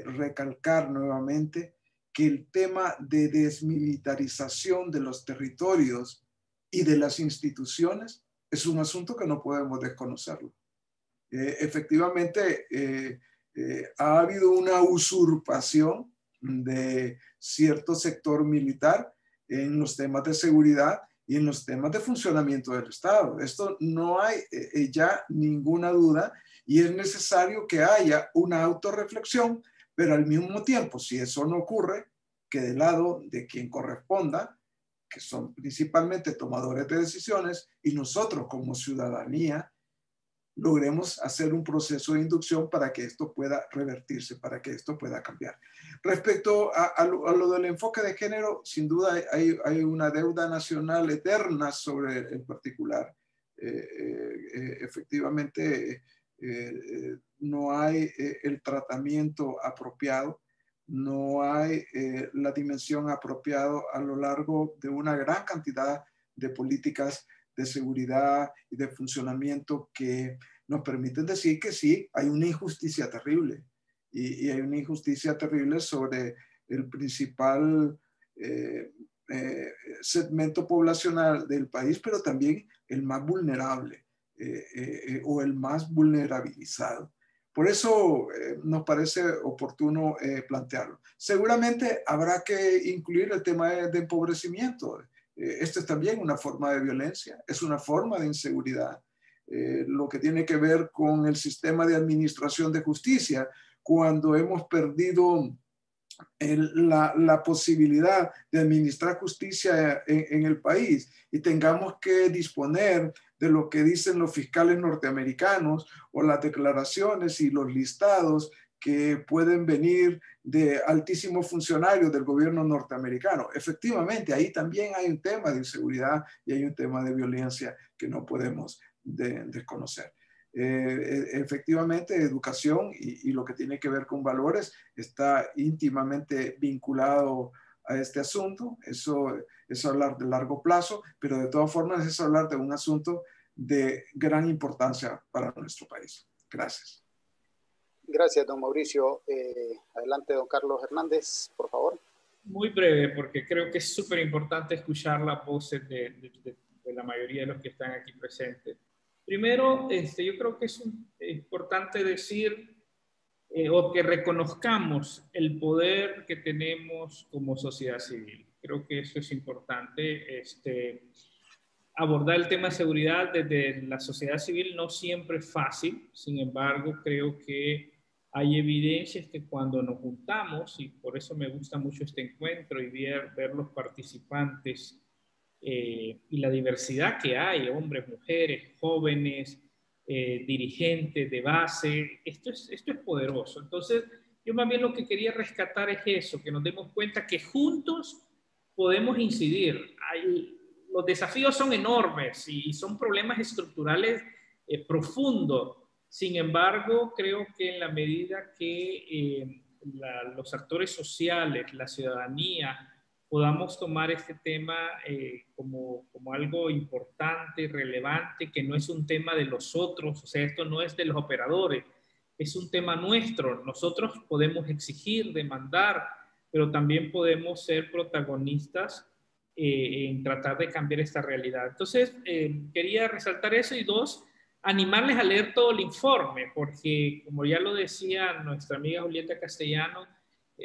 recalcar nuevamente que el tema de desmilitarización de los territorios y de las instituciones es un asunto que no podemos desconocerlo. Efectivamente, ha habido una usurpación de cierto sector militar en los temas de seguridad y en los temas de funcionamiento del Estado. Esto no hay ya ninguna duda, Y es necesario que haya una autorreflexión, pero al mismo tiempo, si eso no ocurre, que del lado de quien corresponda, que son principalmente tomadores de decisiones, y nosotros como ciudadanía, logremos hacer un proceso de inducción para que esto pueda revertirse, para que esto pueda cambiar. Respecto a lo del enfoque de género, sin duda hay una deuda nacional eterna sobre el particular. Efectivamente, no hay el tratamiento apropiado, no hay la dimensión apropiada a lo largo de una gran cantidad de políticas de seguridad y de funcionamiento que nos permiten decir que sí, hay una injusticia terrible. Y hay una injusticia terrible sobre el principal segmento poblacional del país, pero también el más vulnerable o el más vulnerabilizado. Por eso nos parece oportuno plantearlo. Seguramente habrá que incluir el tema de empobrecimiento. Esto es también una forma de violencia, es una forma de inseguridad. Lo que tiene que ver con el sistema de administración de justicia, cuando hemos perdido la posibilidad de administrar justicia en el país y tengamos que disponer de lo que dicen los fiscales norteamericanos o las declaraciones y los listados que pueden venir de altísimos funcionarios del gobierno norteamericano. Efectivamente, ahí también hay un tema de inseguridad y hay un tema de violencia que no podemos desconocer. Efectivamente, educación y lo que tiene que ver con valores está íntimamente vinculado a este asunto. Eso es hablar de largo plazo, pero de todas formas es hablar de un asunto de gran importancia para nuestro país. Gracias. Gracias, don Mauricio. Adelante, don Carlos Hernández, por favor. Muy breve, porque creo que es súper importante escuchar las voces de la mayoría de los que están aquí presentes. Primero, yo creo que es importante decir o que reconozcamos el poder que tenemos como sociedad civil. Creo que eso es importante. Abordar el tema de seguridad desde la sociedad civil no siempre es fácil. Sin embargo, creo que hay evidencias que cuando nos juntamos, y por eso me gusta mucho este encuentro y ver los participantes y la diversidad que hay, hombres, mujeres, jóvenes, dirigentes de base, esto es poderoso. Entonces, yo más bien lo que quería rescatar es eso, que nos demos cuenta que juntos podemos incidir. Los desafíos son enormes y son problemas estructurales profundos. Sin embargo, creo que en la medida que los actores sociales, la ciudadanía, podamos tomar este tema como algo importante, relevante, que no es un tema de los otros, o sea, esto no es de los operadores, es un tema nuestro. Nosotros podemos exigir, demandar, pero también podemos ser protagonistas en tratar de cambiar esta realidad. Entonces, quería resaltar eso. Y dos, animarles a leer todo el informe, porque como ya lo decía nuestra amiga Julieta Castellano,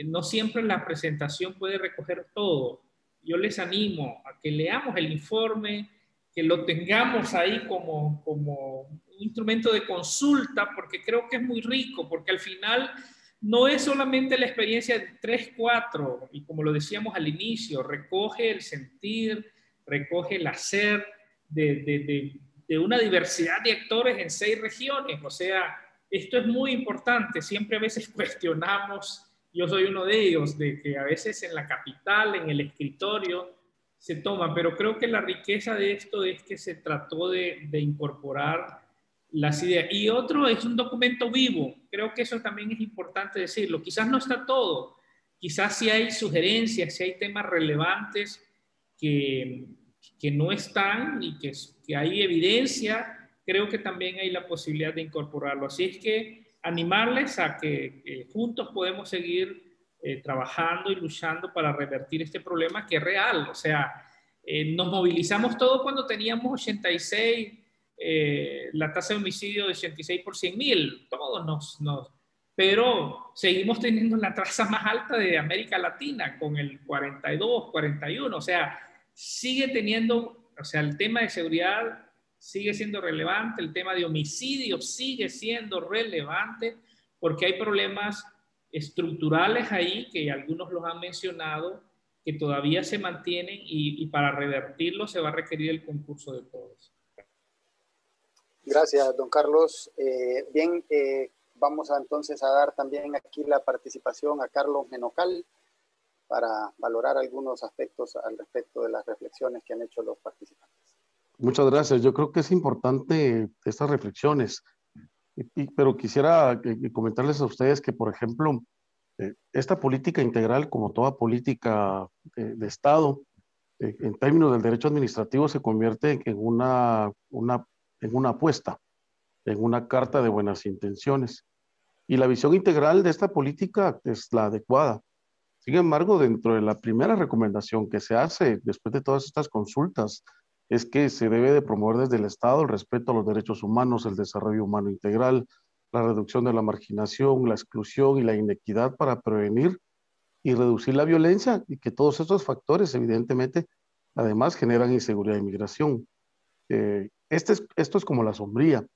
no siempre la presentación puede recoger todo. Yo les animo a que leamos el informe, que lo tengamos ahí como un instrumento de consulta, porque creo que es muy rico, porque al final no es solamente la experiencia de 3, 4, y como lo decíamos al inicio, recoge el sentir, recoge el hacer de una diversidad de actores en 6 regiones. O sea, esto es muy importante. Siempre a veces cuestionamos, yo soy uno de ellos, de que a veces en la capital, en el escritorio, se toma, pero creo que la riqueza de esto es que se trató de incorporar las ideas. Y otro es un documento vivo. Creo que eso también es importante decirlo. Quizás no está todo, quizás sí hay sugerencias, sí hay temas relevantes que no están y que hay evidencia. Creo que también hay la posibilidad de incorporarlo. Así es que animarles a que juntos podemos seguir trabajando y luchando para revertir este problema que es real. O sea, nos movilizamos todos cuando teníamos 86, la tasa de homicidio de 86 por 100.000, todos pero seguimos teniendo la tasa más alta de América Latina, con el 42, 41, o sea, sigue teniendo, o sea, el tema de seguridad sigue siendo relevante, el tema de homicidio sigue siendo relevante, porque hay problemas estructurales ahí, que algunos los han mencionado, que todavía se mantienen y para revertirlos se va a requerir el concurso de todos. Gracias, don Carlos. Bien, vamos entonces a dar también aquí la participación a Carlos Menocal para valorar algunos aspectos al respecto de las reflexiones que han hecho los participantes. Muchas gracias. Yo creo que es importante estas reflexiones, pero quisiera comentarles a ustedes que, por ejemplo, esta política integral, como toda política de Estado, en términos del derecho administrativo, se convierte en una apuesta, en una carta de buenas intenciones. Y la visión integral de esta política es la adecuada. Sin embargo, dentro de la primera recomendación que se hace después de todas estas consultas, es que se debe de promover desde el Estado el respeto a los derechos humanos, el desarrollo humano integral, la reducción de la marginación, la exclusión y la inequidad para prevenir y reducir la violencia, y que todos estos factores evidentemente además generan inseguridad y migración. Esto es como la sombría.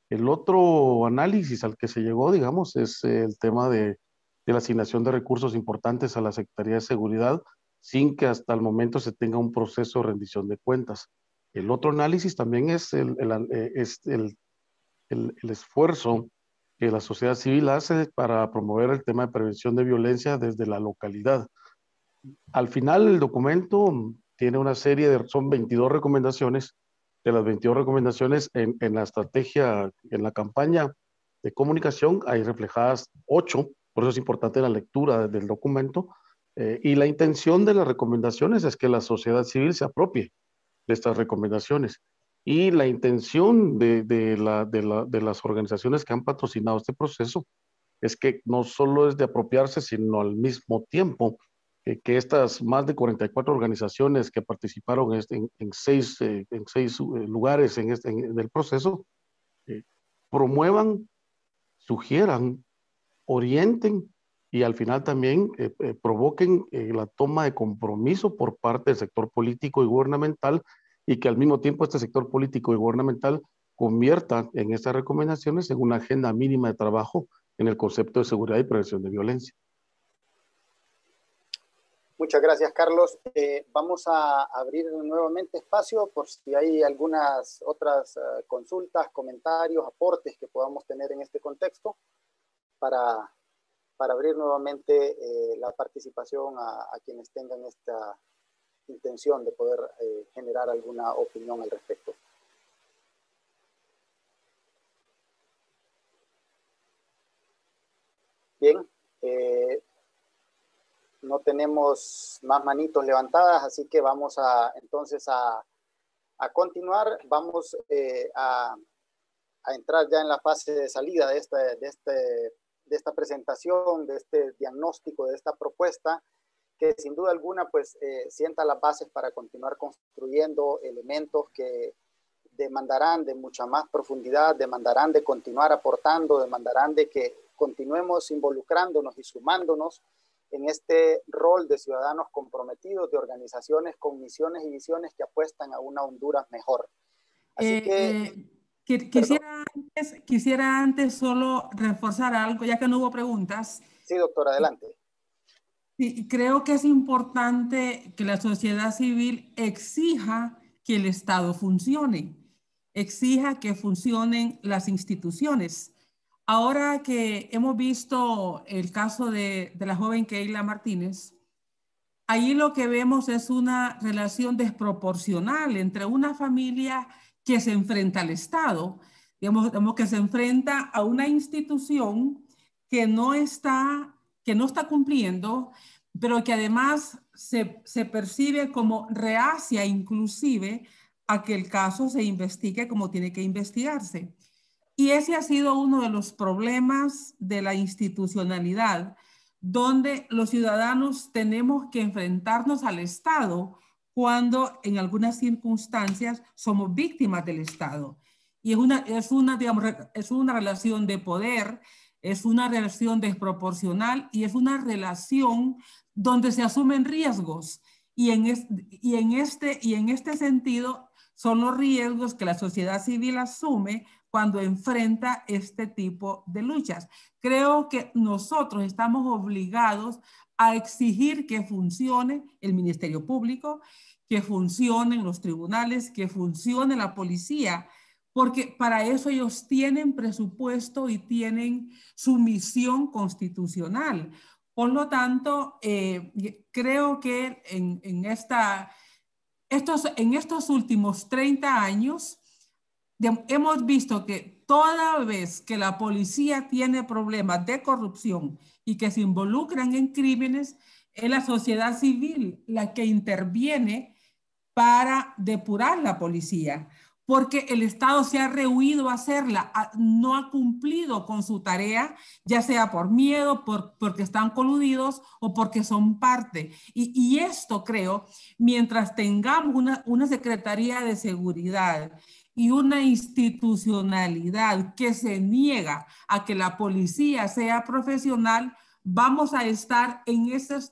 El otro análisis al que se llegó, digamos, es el tema de la asignación de recursos importantes a la Secretaría de Seguridad sin que hasta el momento se tenga un proceso de rendición de cuentas. El otro análisis también es el esfuerzo que la sociedad civil hace para promover el tema de prevención de violencia desde la localidad. Al final, el documento tiene una serie de, son 22 recomendaciones. De las 22 recomendaciones en la estrategia, en la campaña de comunicación, hay reflejadas 8, por eso es importante la lectura del documento, y la intención de las recomendaciones es que la sociedad civil se apropie de estas recomendaciones. Y la intención de las organizaciones que han patrocinado este proceso es que no solo es de apropiarse, sino al mismo tiempo que estas más de 44 organizaciones que participaron en seis lugares en el proceso, promuevan, sugieran, orienten y al final también provoquen la toma de compromiso por parte del sector político y gubernamental, y que al mismo tiempo este sector político y gubernamental convierta en estas recomendaciones en una agenda mínima de trabajo en el concepto de seguridad y prevención de violencia. Muchas gracias, Carlos. Vamos a abrir nuevamente espacio por si hay algunas otras consultas, comentarios, aportes que podamos tener en este contexto para abrir nuevamente la participación a quienes tengan esta intención de poder generar alguna opinión al respecto. Bien, no tenemos más manitos levantadas, así que vamos entonces a continuar. Vamos a entrar ya en la fase de salida de esta presentación, de este diagnóstico, de esta propuesta, que sin duda alguna pues sienta las bases para continuar construyendo elementos que demandarán de mucha más profundidad, demandarán de continuar aportando, demandarán de que continuemos involucrándonos y sumándonos en este rol de ciudadanos comprometidos, de organizaciones con misiones y visiones que apuestan a una Honduras mejor. Así quisiera antes solo reforzar algo, ya que no hubo preguntas. Sí, doctora, adelante. Sí, creo que es importante que la sociedad civil exija que el Estado funcione, exija que funcionen las instituciones. Ahora que hemos visto el caso de la joven Keila Martínez, ahí lo que vemos es una relación desproporcional entre una familia que se enfrenta al Estado, digamos que se enfrenta a una institución que no está cumpliendo, pero que además se percibe como reacia inclusive a que el caso se investigue como tiene que investigarse. Y ese ha sido uno de los problemas de la institucionalidad, donde los ciudadanos tenemos que enfrentarnos al Estado cuando en algunas circunstancias somos víctimas del Estado. Y es una relación de poder, es una relación desproporcional y es una relación donde se asumen riesgos. Y en este sentido son los riesgos que la sociedad civil asume cuando enfrenta este tipo de luchas. Creo que nosotros estamos obligados a exigir que funcione el Ministerio Público, que funcionen los tribunales, que funcione la policía, porque para eso ellos tienen presupuesto y tienen su misión constitucional. Por lo tanto, creo que en estos últimos 30 años hemos visto que toda vez que la policía tiene problemas de corrupción y que se involucran en crímenes, es la sociedad civil la que interviene para depurar la policía, porque el Estado se ha rehuido a hacerla, no ha cumplido con su tarea, ya sea por miedo, porque están coludidos o porque son parte. Y esto, creo, mientras tengamos una Secretaría de Seguridad y una institucionalidad que se niega a que la policía sea profesional, vamos a estar en esos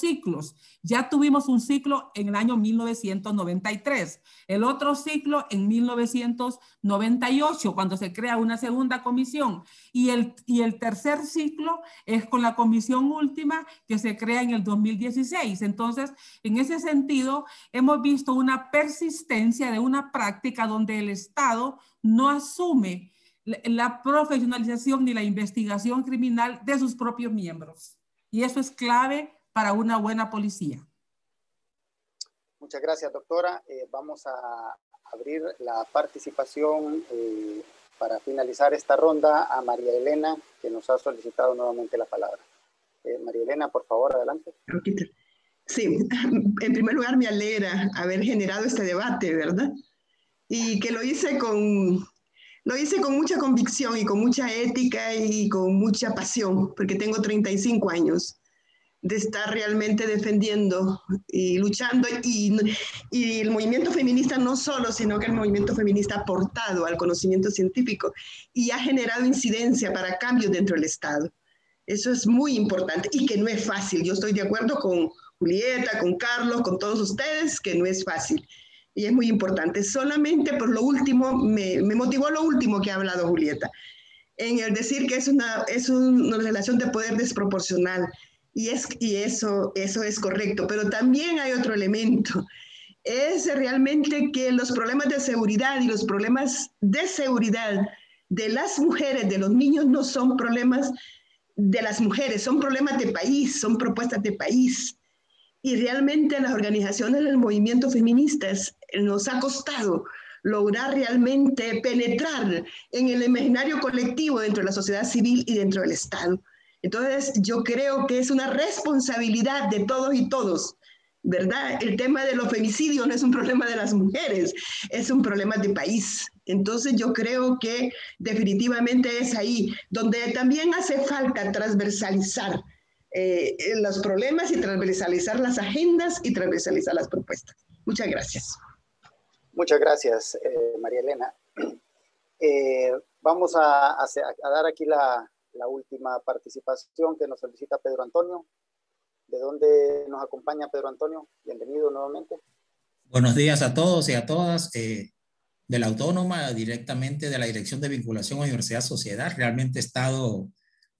ciclos. Ya tuvimos un ciclo en el año 1993, el otro ciclo en 1998, cuando se crea una segunda comisión, y el tercer ciclo es con la comisión última que se crea en el 2016. Entonces, en ese sentido, hemos visto una persistencia de una práctica donde el Estado no asume la profesionalización ni la investigación criminal de sus propios miembros. Y eso es clave para una buena policía. Muchas gracias, doctora. Vamos a abrir la participación para finalizar esta ronda a María Elena, que nos ha solicitado nuevamente la palabra. María Elena, por favor, adelante. Sí, en primer lugar me alegra haber generado este debate, ¿verdad? Y que lo hice con mucha convicción y con mucha ética y con mucha pasión, porque tengo 35 años de estar realmente defendiendo y luchando, y el movimiento feminista no solo, sino que el movimiento feminista ha aportado al conocimiento científico y ha generado incidencia para cambios dentro del Estado. Eso es muy importante y que no es fácil. Yo estoy de acuerdo con Julieta, con Carlos, con todos ustedes, que no es fácil. Y es muy importante. Solamente por lo último, me motivó lo último que ha hablado Julieta, en el decir que es una relación de poder desproporcional. Y eso es correcto. Pero también hay otro elemento. Es realmente que los problemas de seguridad y los problemas de seguridad de las mujeres, de los niños, no son problemas de las mujeres, son problemas de país, son propuestas de país. Y realmente las organizaciones del movimiento feministas nos ha costado lograr realmente penetrar en el imaginario colectivo dentro de la sociedad civil y dentro del Estado. Entonces, yo creo que es una responsabilidad de todos y todos, ¿verdad? El tema de los femicidios no es un problema de las mujeres, es un problema de país. Entonces, yo creo que definitivamente es ahí donde también hace falta transversalizar los problemas y transversalizar las agendas y transversalizar las propuestas. Muchas gracias. Muchas gracias, María Elena. Vamos a dar aquí la última participación que nos solicita Pedro Antonio. ¿De dónde nos acompaña Pedro Antonio? Bienvenido nuevamente. Buenos días a todos y a todas. De la Autónoma, directamente de la Dirección de Vinculación Universidad-Sociedad. Realmente he estado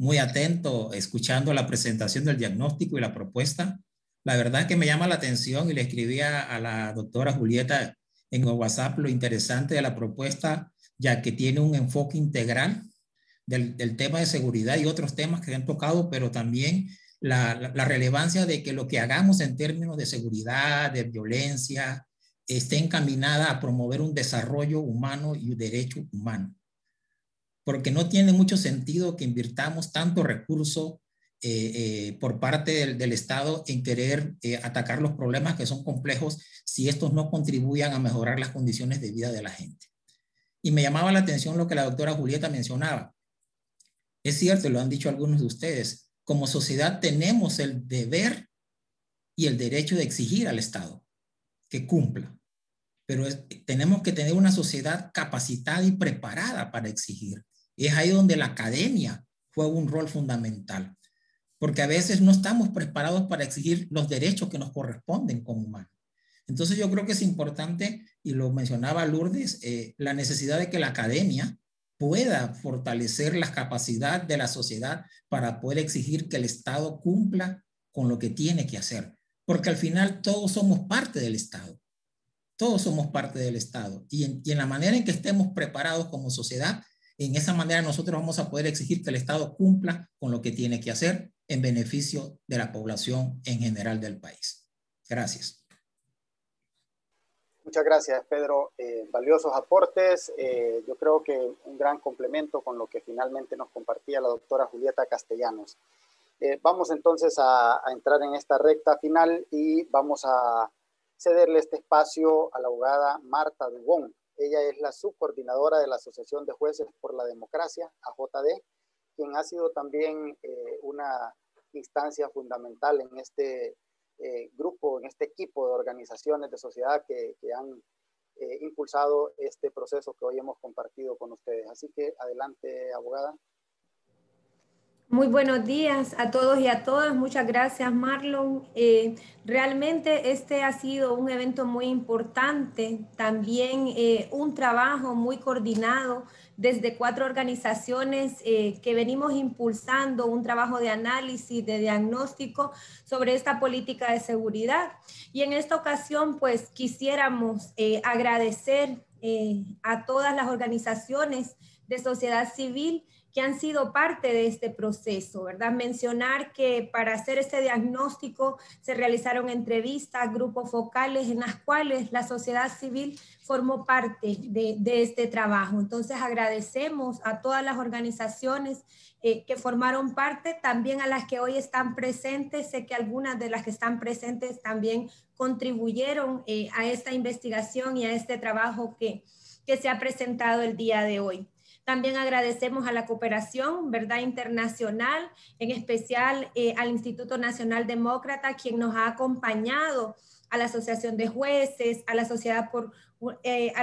muy atento, escuchando la presentación del diagnóstico y la propuesta. La verdad que me llama la atención, y le escribía a la doctora Julieta en el WhatsApp, lo interesante de la propuesta, ya que tiene un enfoque integral del tema de seguridad y otros temas que se han tocado, pero también la relevancia de que lo que hagamos en términos de seguridad, de violencia, esté encaminada a promover un desarrollo humano y un derecho humano. Porque no tiene mucho sentido que invirtamos tanto recurso por parte del Estado en querer atacar los problemas que son complejos si estos no contribuyan a mejorar las condiciones de vida de la gente. Y me llamaba la atención lo que la doctora Julieta mencionaba. Es cierto, lo han dicho algunos de ustedes, como sociedad tenemos el deber y el derecho de exigir al Estado que cumpla, pero tenemos que tener una sociedad capacitada y preparada para exigir. Es ahí donde la academia juega un rol fundamental. porque a veces no estamos preparados para exigir los derechos que nos corresponden como humanos. Entonces yo creo que es importante, y lo mencionaba Lourdes, la necesidad de que la academia pueda fortalecer la capacidad de la sociedad para poder exigir que el Estado cumpla con lo que tiene que hacer. Porque al final todos somos parte del Estado. Todos somos parte del Estado. Y en la manera en que estemos preparados como sociedad, en esa manera nosotros vamos a poder exigir que el Estado cumpla con lo que tiene que hacer en beneficio de la población en general del país. Gracias. Muchas gracias, Pedro. Valiosos aportes. Yo creo que un gran complemento con lo que finalmente nos compartía la doctora Julieta Castellanos. Vamos entonces a entrar en esta recta final y vamos a cederle este espacio a la abogada Marta Dubón. Ella es la subcoordinadora de la Asociación de Jueces por la Democracia, AJD, quien ha sido también una instancia fundamental en este grupo, en este equipo de organizaciones de sociedad que han impulsado este proceso que hoy hemos compartido con ustedes. Así que adelante, abogada. Muy buenos días a todos y a todas. Muchas gracias, Marlon. Realmente este ha sido un evento muy importante, también un trabajo muy coordinado desde 4 organizaciones que venimos impulsando un trabajo de análisis, de diagnóstico sobre esta política de seguridad. Y en esta ocasión, pues quisiéramos agradecer a todas las organizaciones de sociedad civil que han sido parte de este proceso, ¿verdad? Mencionar que para hacer este diagnóstico se realizaron entrevistas, grupos focales en las cuales la sociedad civil formó parte de este trabajo. Entonces agradecemos a todas las organizaciones que formaron parte, también a las que hoy están presentes. Sé que algunas de las que están presentes también contribuyeron a esta investigación y a este trabajo que se ha presentado el día de hoy. También agradecemos a la cooperación, ¿verdad?, internacional, en especial al Instituto Nacional Demócrata, quien nos ha acompañado, a la Asociación de Jueces, a la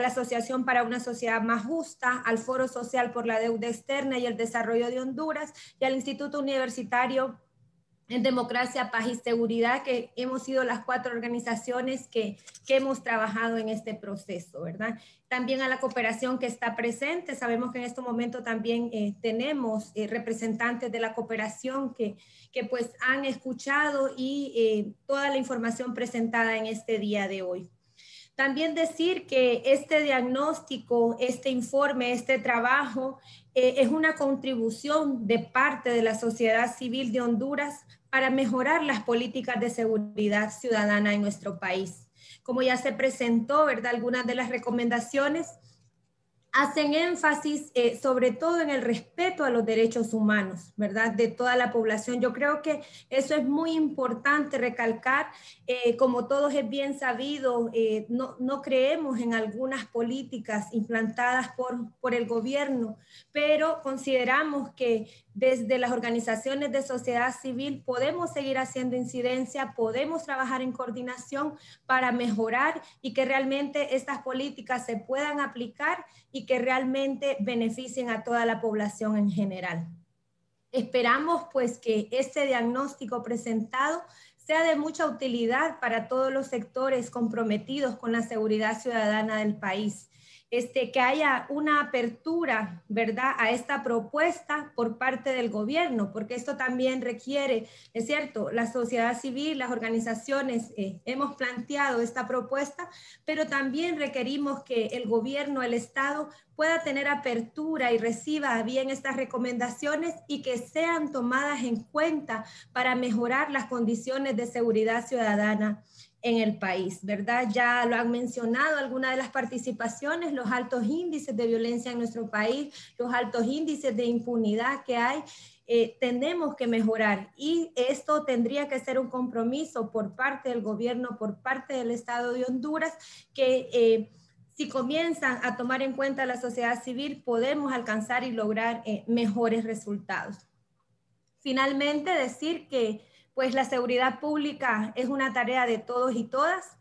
Asociación para una Sociedad Más Justa, al Foro Social por la Deuda Externa y el Desarrollo de Honduras, y al Instituto Universitario en Democracia, Paz y Seguridad, que hemos sido las 4 organizaciones que hemos trabajado en este proceso, ¿verdad? También a la cooperación que está presente. Sabemos que en este momento también tenemos representantes de la cooperación que pues han escuchado y toda la información presentada en este día de hoy. También decir que este diagnóstico, este informe, este trabajo es una contribución de parte de la sociedad civil de Honduras para mejorar las políticas de seguridad ciudadana en nuestro país. Como ya se presentó, ¿verdad?, algunas de las recomendaciones hacen énfasis sobre todo en el respeto a los derechos humanos, ¿verdad?, de toda la población. Yo creo que eso es muy importante recalcar. Como todos es bien sabido, no creemos en algunas políticas implantadas por el gobierno, pero consideramos que desde las organizaciones de sociedad civil podemos seguir haciendo incidencia, podemos trabajar en coordinación para mejorar y que realmente estas políticas se puedan aplicar y que realmente beneficien a toda la población en general. Esperamos pues que este diagnóstico presentado sea de mucha utilidad para todos los sectores comprometidos con la seguridad ciudadana del país. Que haya una apertura, ¿verdad?, a esta propuesta por parte del gobierno, porque esto también requiere, es cierto, la sociedad civil, las organizaciones hemos planteado esta propuesta, pero también requerimos que el gobierno, el Estado, pueda tener apertura y reciba bien estas recomendaciones y que sean tomadas en cuenta para mejorar las condiciones de seguridad ciudadana en el país, ¿verdad? Ya lo han mencionado algunas de las participaciones, los altos índices de violencia en nuestro país, los altos índices de impunidad que hay, tenemos que mejorar y esto tendría que ser un compromiso por parte del gobierno, por parte del Estado de Honduras, que si comienzan a tomar en cuenta la sociedad civil, podemos alcanzar y lograr mejores resultados. Finalmente, decir que pues la seguridad pública es una tarea de todos y todas.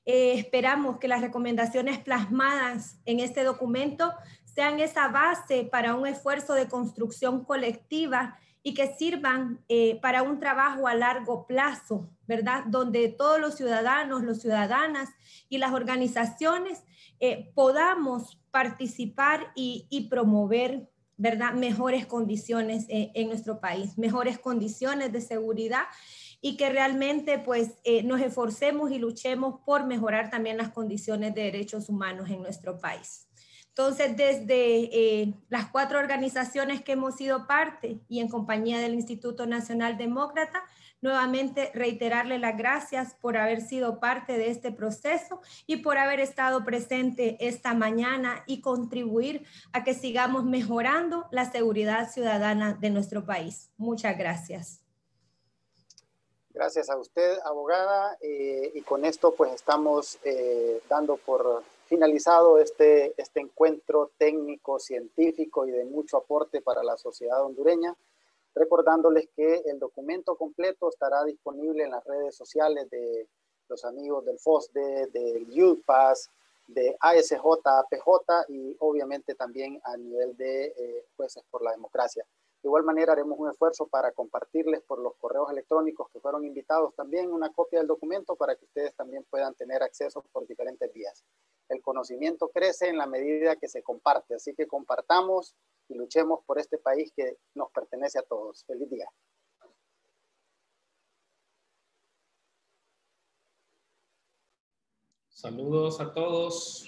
Esperamos que las recomendaciones plasmadas en este documento sean esa base para un esfuerzo de construcción colectiva y que sirvan para un trabajo a largo plazo, ¿verdad? Donde todos los ciudadanos, las ciudadanas y las organizaciones podamos participar y promover, ¿verdad? Mejores condiciones en nuestro país, mejores condiciones de seguridad y que realmente pues nos esforcemos y luchemos por mejorar también las condiciones de derechos humanos en nuestro país. Entonces, desde las 4 organizaciones que hemos sido parte y en compañía del Instituto Nacional Demócrata, nuevamente reiterarle las gracias por haber sido parte de este proceso y por haber estado presente esta mañana y contribuir a que sigamos mejorando la seguridad ciudadana de nuestro país. Muchas gracias. Gracias a usted, abogada, y con esto pues estamos dando por finalizado este encuentro técnico, científico y de mucho aporte para la sociedad hondureña, recordándoles que el documento completo estará disponible en las redes sociales de los amigos del FOSDE, del UPAS, de ASJ, APJ y obviamente también a nivel de Jueces por la Democracia. De igual manera haremos un esfuerzo para compartirles por los correos electrónicos que fueron invitados también una copia del documento para que ustedes también puedan tener acceso por diferentes vías. El conocimiento crece en la medida que se comparte, así que compartamos y luchemos por este país que nos pertenece a todos. Feliz día. Saludos a todos.